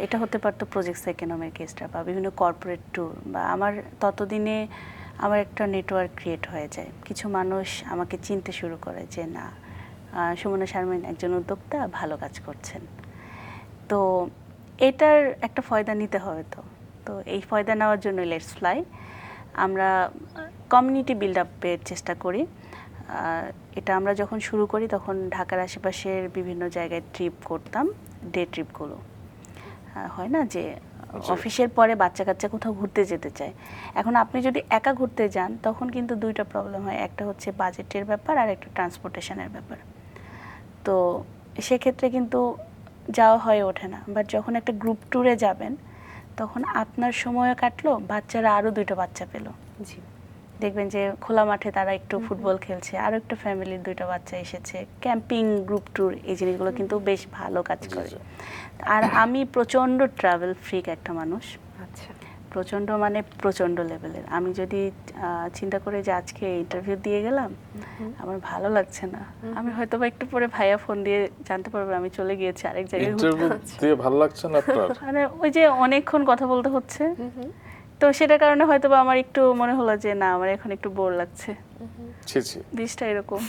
এটা হতে পারতো প্রজেক্ট ইকোনমিক গেস্টরা বা বিভিন্ন কর্পোরেট ট্যুর, বা আমার ততদিনে আমার একটা নেটওয়ার্ক ক্রিয়েট হয়ে যায়, কিছু মানুষ আমাকে চিনতে শুরু করে যে না, সুমনা শারমিন একজন উদ্যোক্তা, ভালো কাজ করছেন। তো এটার একটা ফয়দা নিতে হবে। তো এই ফয়দা নেওয়ার জন্য লেটস ফ্লাই আমরা কমিউনিটি বিল্ড আপের চেষ্টা করি। এটা আমরা যখন শুরু করি তখন ঢাকার আশেপাশের বিভিন্ন জায়গায় ট্রিপ করতাম, ডে ট্রিপগুলো হয় না যে অফিসের পরে বাচ্চা কাচ্চা কোথাও ঘুরতে যেতে চায়। এখন আপনি যদি একা ঘুরতে যান তখন কিন্তু দুইটা প্রবলেম হয়, একটা হচ্ছে বাজেটের ব্যাপার আর একটা ট্রান্সপোর্টেশনের ব্যাপার। তো সেক্ষেত্রে কিন্তু যাওয়া হয়ে ওঠে না। বাট যখন একটা গ্রুপ ট্যুরে যাবেন তখন আপনার সময়ও কাটলো, বাচ্চারা আরও 2টা বাচ্চা পেলো। জি। দেখবেন যে খোলা মাঠে তারা একটু ফুটবল খেলছে, আরও একটা ফ্যামিলির 2টা বাচ্চা এসেছে। ক্যাম্পিং, গ্রুপ ট্যুর, এই জিনিসগুলো কিন্তু বেশ ভালো কাজ করে। আর আমি প্রচণ্ড ট্রাভেল ফ্রিক একটা মানুষ, আচ্ছা। প্রচণ্ড মানে প্রচণ্ড লেভেলের। আমি যদি চিন্তা করে যে আজকে ইন্টারভিউ দিয়ে গেলাম, আমার ভালো লাগছে না, আমি হয়তো বা একটু পরে ভাইয়া ফোন দিয়ে জানতে পারবে আমি চলে গিয়েছি আরেক জায়গায় ঘুরতে। ইন্টারভিউ দিয়ে ভালো লাগছে না আপনার? মানে ওই যে অনেকক্ষণ কথা বলতে হচ্ছে, তো সেটার কারণে হয়তো বা আমার একটু মনে হলো যে না, আমার এখন একটু বোর লাগছে। ছি ছি। বিষটা এরকম।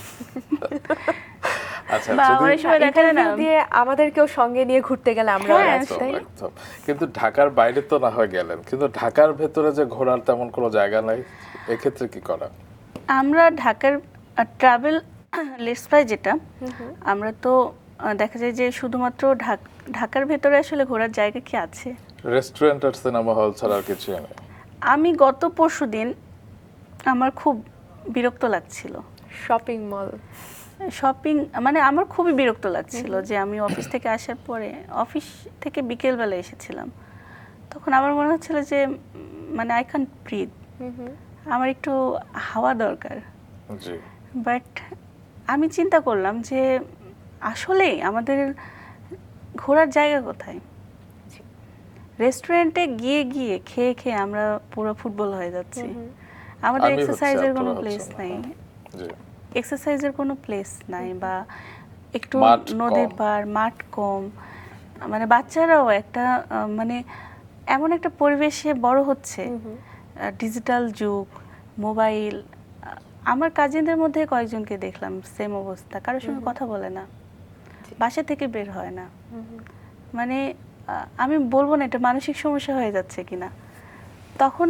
আচ্ছা, বা যদি অনেক সময় দেখা যায় না, ইন্টারভিউ দিয়ে আমাদেরকেও সঙ্গে নিয়ে ঘুরতে গেলে আমরা হ্যাঁ, আছি, তাই না? একদম। কিন্তু ঢাকার বাইরে তো না হয় গেলেন, কিন্তু ঢাকার ভেতরে যে ঘোরার তেমন কোনো জায়গা নাই, এক্ষেত্রে কি করা? আমরা ঢাকার ট্রাভেল লেটস প্রায় যেটা, আমরা তো দেখা যায় যে শুধুমাত্র ঢাকার ভেতরে আসলে ঘোরার জায়গা কি আছে? রেস্টুরেন্ট আর সিনেমা হল ছাড়া আর কিছুই নেই। আমি গত পরশুদিন আমার খুব বিরক্ত লাগছিল শপিং মল। শপিং, মানে আমার খুবই বিরক্ত লাগছিল যে আমি অফিস থেকে আসার পরে, অফিস থেকে বিকেলবেলা এসেছিলাম, তখন আমার মনে হচ্ছিল যে মানে আই ক্যান্ট ব্রিথ, আমার একটু হাওয়া দরকার। জি। বাট আমি চিন্তা করলাম যে আসলে আমাদের ঘোরার জায়গা কোথায়? রেস্টুরেন্টে গিয়ে গিয়ে খেয়ে খেয়ে আমরা পুরো ফুটবল হয়ে যাচ্ছি, আমাদের আমি হচ্ছি, এক্সারসাইজের কোনো আপনারা প্লেস হচ্ছেন না। নাই, জি। এক্সারসাইজের কোনো প্লেস নাই, বা একটু মাঠ নদীর কম। পার, মাঠ কম, মানে বাচ্চারাও একটা মানে এমন একটা পরিবেশে বড় হচ্ছে, ডিজিটাল যুগ, মোবাইল। আমার কাজিনদের মধ্যে কয়েকজনকে দেখলাম সেম অবস্থা, কারোর সঙ্গে কথা বলে না, বাসা থেকে বের হয় না। মানে আমি বলবো না এটা মানসিক সমস্যা হয়ে যাচ্ছে কিনা। তখন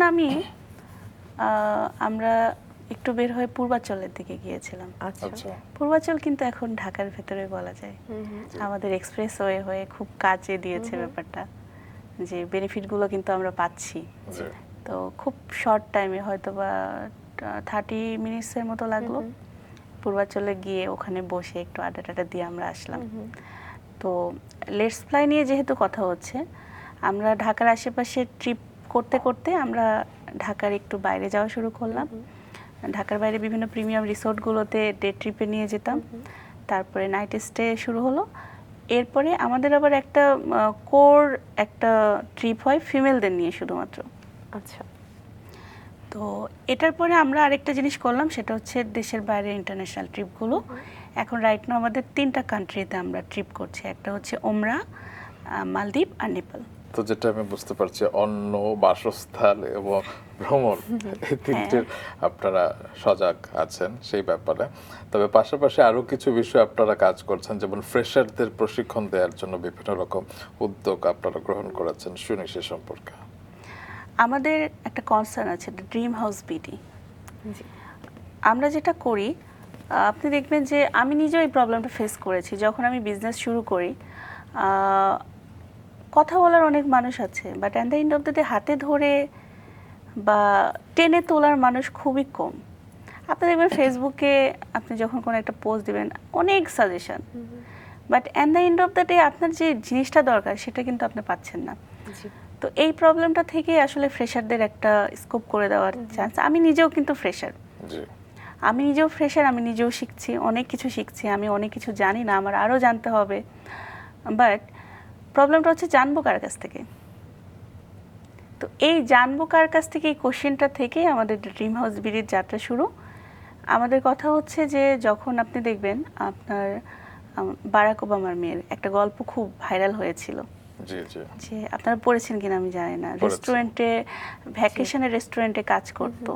আমরা একটু বের হয়ে পূর্বাচলের দিকে গিয়েছিলাম। আচ্ছা। পূর্বাচল কিন্তু এখন ঢাকার ভেতরে বলা যায়, আমাদের এক্সপ্রেসওয়ে হয়ে খুব কাজে দিয়েছে ব্যাপারটা, যে বেনিফিটগুলো কিন্তু আমরা পাচ্ছি। জি। তো খুব শর্ট টাইমে হয়তো বা 30 মিনিটসের মতো লাগলো পূর্বাচলে গিয়ে ওখানে বসে একটু আড্ডা টাড্ডা দিয়ে আমরা আসলাম। তো লেটস ফ্লাই নিয়ে যেহেতু কথা হচ্ছে, আমরা ঢাকার আশেপাশে ট্রিপ করতে করতে আমরা ঢাকার একটু বাইরে যাওয়া শুরু করলাম। ঢাকার বাইরে বিভিন্ন প্রিমিয়াম রিসোর্টগুলোতে ডে ট্রিপে নিয়ে যেতাম, তারপরে নাইট স্টে শুরু হলো। এরপরে আমাদের আবার একটা কোর একটা ট্রিপ হয় ফিমেলদের নিয়ে শুধুমাত্র। আচ্ছা। তো এটার পরে আমরা আরেকটা জিনিস করলাম, সেটা হচ্ছে দেশের বাইরে ইন্টারন্যাশনাল ট্রিপগুলো। এখন রাইট নাও আমাদের 3টা কান্ট্রিতে আমরা ট্রিপ করছি, একটা হচ্ছে ওমরা, মালদ্বীপ আর নেপাল। তো যেটা আমি বুঝতে পারছি, অন্ন, বাসস্থান এবং ভ্রমণ, এই তিনটের আপনারা সজাগ আছেন সেই ব্যাপারে। তবে পাশাপাশি আরো কিছু বিষয় আপনারা কাজ করছেন, যেমন ফ্রেশারদের প্রশিক্ষণ দেওয়ার জন্য বিভিন্ন রকম উদ্যোগ আপনারা গ্রহণ করেছেন, শুনি সে সম্পর্কে। আমাদের একটা কনসার্ন আছে, ড্রিম হাউস বিডি। আমরা যেটা করি, আপনি দেখবেন যে আমি নিজেও এই প্রবলেমটা ফেস করেছি। যখন আমি বিজনেস শুরু করি, কথা বলার অনেক মানুষ আছে, but at the end of the day হাতে ধরে বা টেনে তোলার মানুষ খুবই কম। আপনি দেখবেন ফেসবুকে আপনি যখন কোনো একটা পোস্ট দিবেন অনেক suggestion, but at the end of the day আপনার যে জিনিসটা দরকার সেটা কিন্তু আপনি পাচ্ছেন না। তো এই প্রবলেমটা থেকে আসলে ফ্রেশারদের একটা স্কোপ করে দেওয়ার চান্স। আমি নিজেও কিন্তু ফ্রেশার, আমি নিজেও শিখছি, অনেক কিছু শিখছি, আমি অনেক কিছু জানি না, আমার আরও জানতে হবে। বাট প্রবলেমটা হচ্ছে জানবো কার কাছ থেকে। তো এই জানবো কার কাছ থেকে, এই কোশ্চেনটা থেকেই আমাদের ড্রিম হাউস বিডির যাত্রা শুরু। আমাদের কথা হচ্ছে যে যখন আপনি দেখবেন আপনার বারাক ওবামার মেয়ের একটা গল্প খুব ভাইরাল হয়েছিল, যে আপনারা পড়েছেন কিনা আমি জানি না, রেস্টুরেন্টে ভ্যাকেশনের রেস্টুরেন্টে কাজ করতো।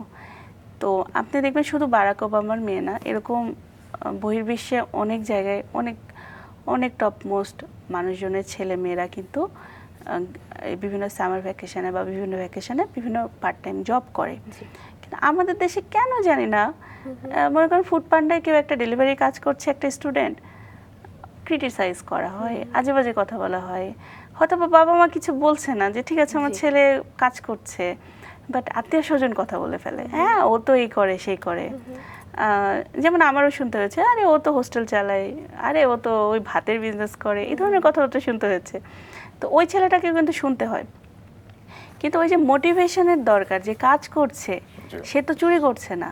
তো আপনি দেখবেন শুধু বারাক ওবামার মেয়ে না, এরকম বহির্বিশ্বে অনেক জায়গায় অনেক অনেক টপ মোস্ট মানুষজনের ছেলে মেয়েরা কিন্তু বিভিন্ন সামার ভ্যাকেশনে বা বিভিন্ন ভ্যাকেশনে বিভিন্ন পার্ট টাইম জব করে। কিন্তু আমাদের দেশে কেন জানি না, মনে করেন ফুড পান্ডায় কেউ একটা ডেলিভারি কাজ করছে, একটা স্টুডেন্ট, ক্রিটিসাইজ করা হয়, আজে বাজে কথা বলা হয়, হয়তো বা বাবা মা কিছু বলছে না, যে ঠিক আছে আমার ছেলে কাজ করছে, বাট আত্মীয় স্বজন কথা বলে ফেলে, হ্যাঁ ও তো এই করে সেই করে। যেমন আমারও শুনতে হয়েছে, আরে ও তো হোস্টেল চালায়, আরে ও তো ওই ভাতের বিজনেস করে, এই ধরনের কথাবার্তা শুনতে হয়েছে। তো ওই ছেলেটাকে কিন্তু শুনতে হয়, কিন্তু ওই যে মোটিভেশনের দরকার, যে কাজ করছে সে তো চুরি করছে না।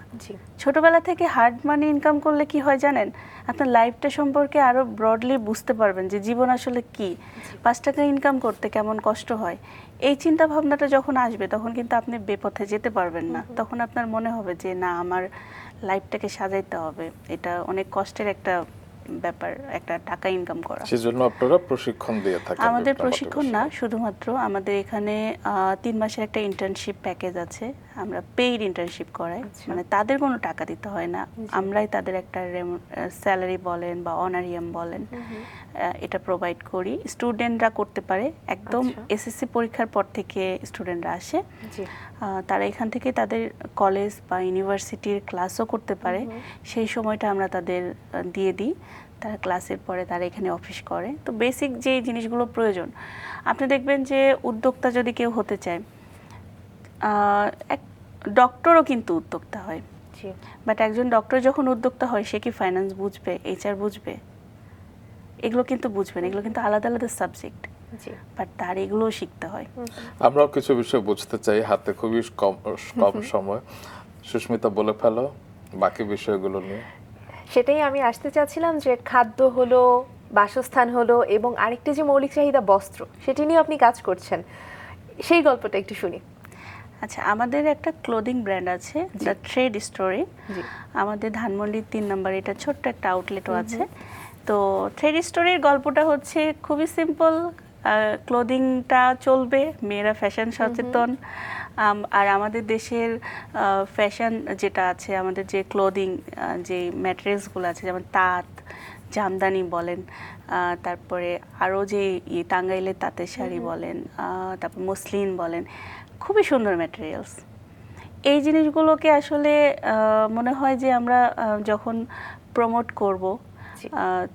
ছোটবেলা থেকে হার্ড মানি ইনকাম করলে কি হয় জানেন, আপনার লাইফটা সম্পর্কে আরো ব্রডলি বুঝতে পারবেন যে জীবন আসলে কি, 5 টাকা ইনকাম করতে কেমন কষ্ট হয়। এই চিন্তা ভাবনাটা যখন আসবে তখন কিন্তু আপনি বেপথে যেতে পারবেন না। তখন আপনার মনে হবে যে না, আমার লাইফটাকে সাজাইতে হবে, এটা অনেক কষ্টের একটা ব্যাপার, একটা টাকা ইনকাম করা। সেজন্য আপনারা প্রশিক্ষণ দিয়ে থাকেন? আমাদের প্রশিক্ষণ না, শুধুমাত্র আমাদের এখানে 3 মাসের একটা ইন্টার্নশিপ প্যাকেজ আছে, আমরা পেইড ইন্টার্নশিপ করাই, মানে তাদের কোনো টাকা দিতে হয় না, আমরাই তাদের একটা স্যালারি বলেন বা অনারিয়াম বলেন এটা প্রোভাইড করি। স্টুডেন্টরা করতে পারে, একদম এসএসসি পরীক্ষার পর থেকে স্টুডেন্টরা আসে, তারা এখান থেকে তাদের কলেজ বা ইউনিভার্সিটির ক্লাসও করতে পারে, সেই সময়টা আমরা তাদের দিয়ে দিই। তারা ক্লাসের পরে তারা এখানে অফিস করে। তো বেসিক যে জিনিসগুলো প্রয়োজন, আপনি দেখবেন যে উদ্যোক্তা যদি কেউ হতে চায়, এক ডক্টরও কিন্তু উদ্যোক্তা হয়, বাট একজন ডক্টর যখন উদ্যোক্তা হয় সে কি ফাইন্যান্স বুঝবে, এইচআর বুঝবে? এগুলো কিন্তু বুঝবে না, এগুলো কিন্তু আলাদা আলাদা সাবজেক্ট, বাট তার এগুলো শিখতে হয়। আমরাও কিছু বিষয় বুঝতে চাই, হাতে খুবই কম সময়। সুস্মিতা বলে ফেলো বাকি বিষয়গুলো নিয়ে। সেটাই আমি আসতে চাচ্ছিলাম, যে খাদ্য হলো, বাসস্থান হলো, এবং আরেকটি যে মৌলিক চাহিদা বস্ত্র, সেটি নিয়ে আপনি কাজ করছেন, সেই গল্পটা একটু শুনি। আচ্ছা, আমাদের একটা ক্লোদিং ব্র্যান্ড আছে, দ্য ট্রেড স্টোরি, আমাদের ধানমন্ডির 3 নম্বর, এটা ছোট্ট একটা আউটলেটও আছে। তো ট্রেড স্টোরির গল্পটা হচ্ছে খুবই সিম্পল, ক্লোদিংটা চলবে, মেয়েরা ফ্যাশন সচেতন, আর আমাদের দেশের ফ্যাশন যেটা আছে, আমাদের যে ক্লোদিং যে ম্যাটেরিয়ালসগুলো আছে, যেমন তাঁত, জামদানি বলেন, তারপরে আরও যে টাঙ্গাইলের তাঁতের শাড়ি বলেন, তারপর মসলিন বলেন, খুবই সুন্দর ম্যাটেরিয়ালস। এই জিনিসগুলোকে আসলে মনে হয় যে আমরা যখন প্রমোট করব,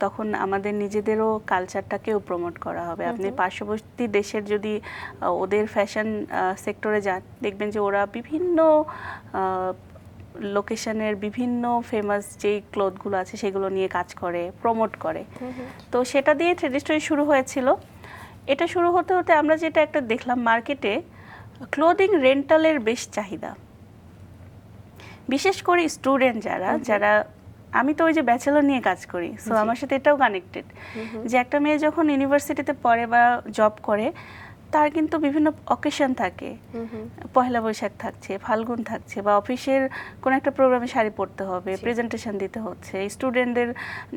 তখন আমাদের নিজেদেরও কালচারটাকেও প্রমোট করা হবে। আপনি পার্শ্ববর্তী দেশের যদি ওদের ফ্যাশন সেক্টরে যান, দেখবেন যে ওরা বিভিন্ন লোকেশনের বিভিন্ন ফেমাস যেই ক্লথগুলো আছে সেগুলো নিয়ে কাজ করে, প্রমোট করে। তো সেটা দিয়ে ট্রেড স্টোরি শুরু হয়েছিল। এটা শুরু হতে হতে আমরা যেটা একটা দেখলাম, মার্কেটে ক্লোদিং রেন্টালের বেশ চাহিদা, বিশেষ করে স্টুডেন্ট যারা আমি তো ওই যে ব্যাচেলর নিয়ে কাজ করি, সো আমার সাথে এটাও কানেক্টেড, যে একটা মেয়ে যখন ইউনিভার্সিটিতে পড়ে বা জব করে, তার কিন্তু বিভিন্ন অকেশন থাকে, পহেলা বৈশাখ থাকছে, ফাল্গুন থাকছে, বা অফিসের কোনো একটা প্রোগ্রামে শাড়ি পরতে হবে, প্রেজেন্টেশন দিতে হচ্ছে, স্টুডেন্টদের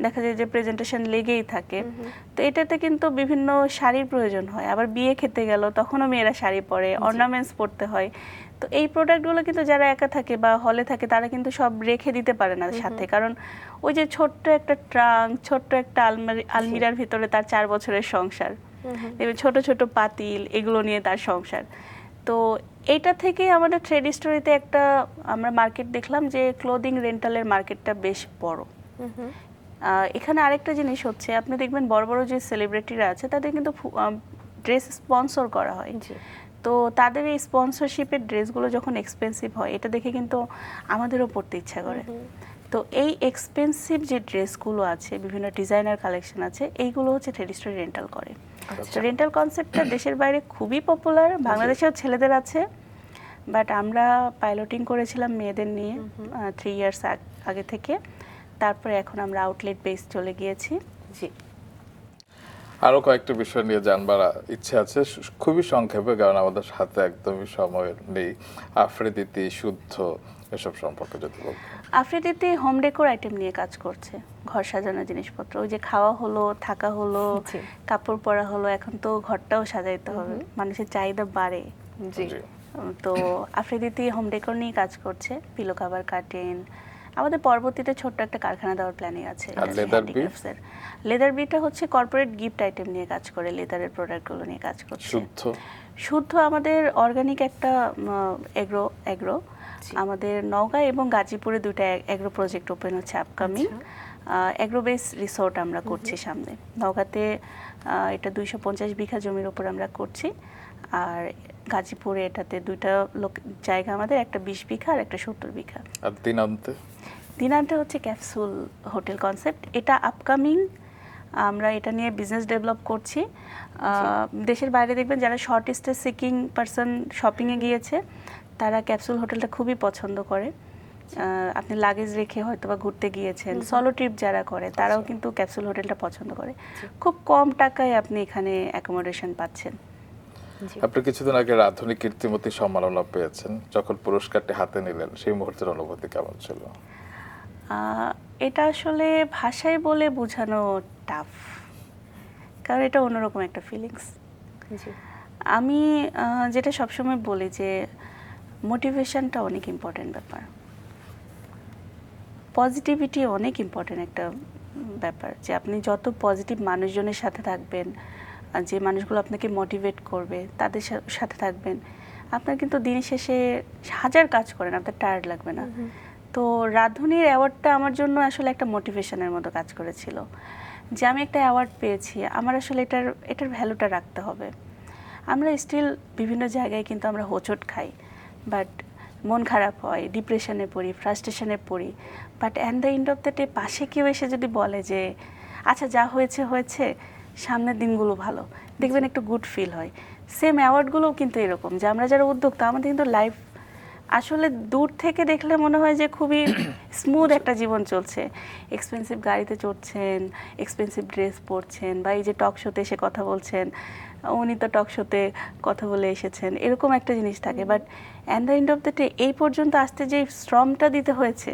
দেখা যায় যে প্রেজেন্টেশন লেগেই থাকে। তো এটাতে কিন্তু বিভিন্ন শাড়ির প্রয়োজন হয়। আবার বিয়ে খেতে গেল তখনও মেয়েরা শাড়ি পরে, অর্নামেন্টস পরতে হয়। তো এই প্রোডাক্টগুলো কিন্তু যারা একা থাকে বা হলে থাকে, তারা কিন্তু সব রেখে দিতে পারে না সাথে, কারণ ওই যে ছোট্ট একটা ট্রাঙ্ক, ছোট্ট একটা আলমিরার ভিতরে তার 4 বছরের সংসার, ছোট ছোট পাতিল, এগুলো নিয়ে তার সংসার। তো এইটা থেকে আমাদের ট্রেড স্টোরিতে একটা আমরা মার্কেট দেখলাম, যে ক্লোদিং রেন্টালের মার্কেটটা বেশ বড়। এখানে আরেকটা জিনিস হচ্ছে, আপনি দেখবেন বড় বড় যে সেলিব্রিটিরা আছে, তাদের কিন্তু ড্রেস স্পন্সর করা হয়। তো তাদের এই স্পন্সরশিপের ড্রেসগুলো যখন এক্সপেন্সিভ হয়, এটা দেখে কিন্তু আমাদেরও পরতে ইচ্ছা করে। তো এই এক্সপেন্সিভ যে ড্রেসগুলো আছে, বিভিন্ন ডিজাইনার কালেকশন আছে, এইগুলো হচ্ছে ট্রেড স্টোরি রেন্টাল করে। রেন্টাল কনসেপ্টটা দেশের বাইরে খুবই পপুলার, বাংলাদেশেও ছেলেদের আছে, বাট আমরা পাইলটিং করেছিলাম মেয়েদের নিয়ে 3 ইয়ার্স আগে থেকে, তারপরে এখন আমরা আউটলেট বেস চলে গিয়েছি। আরো কয়েকটা বিষয় নিয়ে জানবার ইচ্ছে আছে, খুবই সংক্ষেপে, কারণ আমাদের হাতে একদমই সময় নেই। আফ্রিদিতি, শুদ্ধ, এসব সম্পর্কে যদি বলতেন। আফ্রিদিতি হোম ডেকোর আইটেম নিয়ে কাজ করছে, ঘর সাজানোর জিনিসপত্র, ওই যে খাওয়া হলো, থাকা হলো, কাপড় পরা হলো, এখন তো ঘরটাও সাজাইতে হবে, মানুষের চাহিদা বাড়ে। তো আফ্রিদিতি হোম ডেকোর নিয়ে কাজ করছে, পিলো কভার, কার্টেন। আমাদের পরবর্তীতে ছোট্ট একটা কারখানা দেওয়ার প্ল্যানিং আছে। লেদার বিটা হচ্ছে কর্পোরেট গিফট আইটেম নিয়ে কাজ করে, লেদারের প্রোডাক্টগুলো নিয়ে কাজ করছে। শুদ্ধ আমাদের অর্গানিক একটা এগ্রো, আমাদের নওগাঁ এবং গাজীপুরে 2টা এগ্রো প্রজেক্ট ওপেন হচ্ছে আপকামিং। অ্যাগ্রোবেস রিসোর্ট আমরা করছি সামনে নওগাঁতে। এটা 250 বিঘা জমির উপর আমরা করছি। আর গাজীপুরে এটাতে দুইটা জায়গা আমাদের, একটা 20 বিঘা আর একটা 70 বিঘা। আর দিনান্তে দিনান্তে হচ্ছে ক্যাপসুল হোটেল কনসেপ্ট। এটা আপকামিং, আমরা এটা নিয়ে বিজনেস ডেভেলপ করছি। দেশের বাইরে দেখবেন যারা শর্ট স্টে সিকিং পারসন শপিংয়ে গিয়েছে তারা ক্যাপসুল হোটেলটা খুবই পছন্দ করে। আপনি লাগেজ রেখে হয়তো বা ঘুরতে গিয়েছেন, সলো ট্রিপ যারা করে তারাও কিন্তু ক্যাপসুল হোটেলটা পছন্দ করে। খুব কম টাকায় আপনি এখানে অ্যাকোমোডেশন পাচ্ছেন। আপনি কিছুদিন আগে রাধুনী কীর্তিমতী সম্মাননা পেয়েছেন, যখন পুরস্কারটি হাতে নিলেন সেই মুহূর্তের অনুভূতি কেমন ছিল? এটা আসলে ভাষায় বলে বোঝানো টাফ, কারণ এটা অন্যরকম একটা ফিলিংস। আমি যেটা সবসময় বলি যে মোটিভেশনটা অনেক ইম্পর্টেন্ট ব্যাপার, পজিটিভিটি অনেক ইম্পর্টেন্ট একটা ব্যাপার। যে আপনি যত পজিটিভ মানুষজনের সাথে থাকবেন, যে মানুষগুলো আপনাকে মোটিভেট করবে তাদের সাথে থাকবেন, আপনার কিন্তু দিনের শেষে হাজার কাজ করেন আপনার টায়ার্ড লাগবে না। তো রাধুনীর অ্যাওয়ার্ডটা আমার জন্য আসলে একটা মোটিভেশনের মতো কাজ করেছিল, যে আমি একটা অ্যাওয়ার্ড পেয়েছি, আমার আসলে এটার ভ্যালুটা রাখতে হবে। আমরা স্টিল বিভিন্ন জায়গায় কিন্তু আমরা হোঁচট খাই, বাট মন খারাপ হয়, ডিপ্রেশনে পড়ি, ফ্রাস্ট্রেশনে পড়ি, but at the end of the day পাশে কেউ এসে যদি বলে যে আচ্ছা যা হয়েছে হয়েছে, সামনের দিনগুলো ভালো, দেখবেন একটু গুড ফিল হয়। সেম অ্যাওয়ার্ডগুলোও কিন্তু এরকম, যে আমরা যারা উদ্যোক্তা আমাদের কিন্তু লাইফ আসলে দূর থেকে দেখলে মনে হয় যে খুবই স্মুথ একটা জীবন চলছে। এক্সপেন্সিভ গাড়িতে চড়ছেন, এক্সপেন্সিভ ড্রেস পরছেন, বা এই যে টক শোতে এসে কথা বলছেন, উনি তো টক শোতে কথা বলে এসেছেন, এরকম একটা জিনিস থাকে। But at the end of the day এই পর্যন্ত আসতে যে শ্রমটা দিতে হয়েছে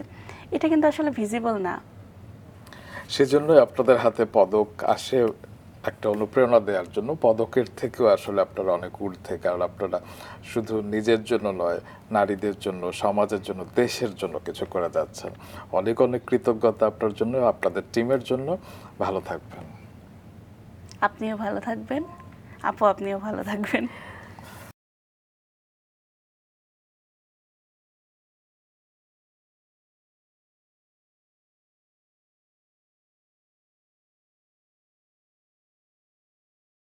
এটা কিন্তু আসলে ভিজিবল না। সেজন্যই আপনাদের হাতে পদক আসে একটা অনুপ্রেরণা দেওয়ার জন্য। পদকের থেকেও আসলে আপনারা অনেক ঊর্ধ্বে, কারণ আপনারা শুধু নিজের জন্য নয়, নারীদের জন্য, সমাজের জন্য, দেশের জন্য কিছু করে যাচ্ছেন। অনেক অনেক কৃতজ্ঞতা আপনার জন্য, আপনাদের টিমের জন্য। ভালো থাকবেন। আপনিও ভালো থাকবেন, আপু আপনিও ভালো থাকবেন।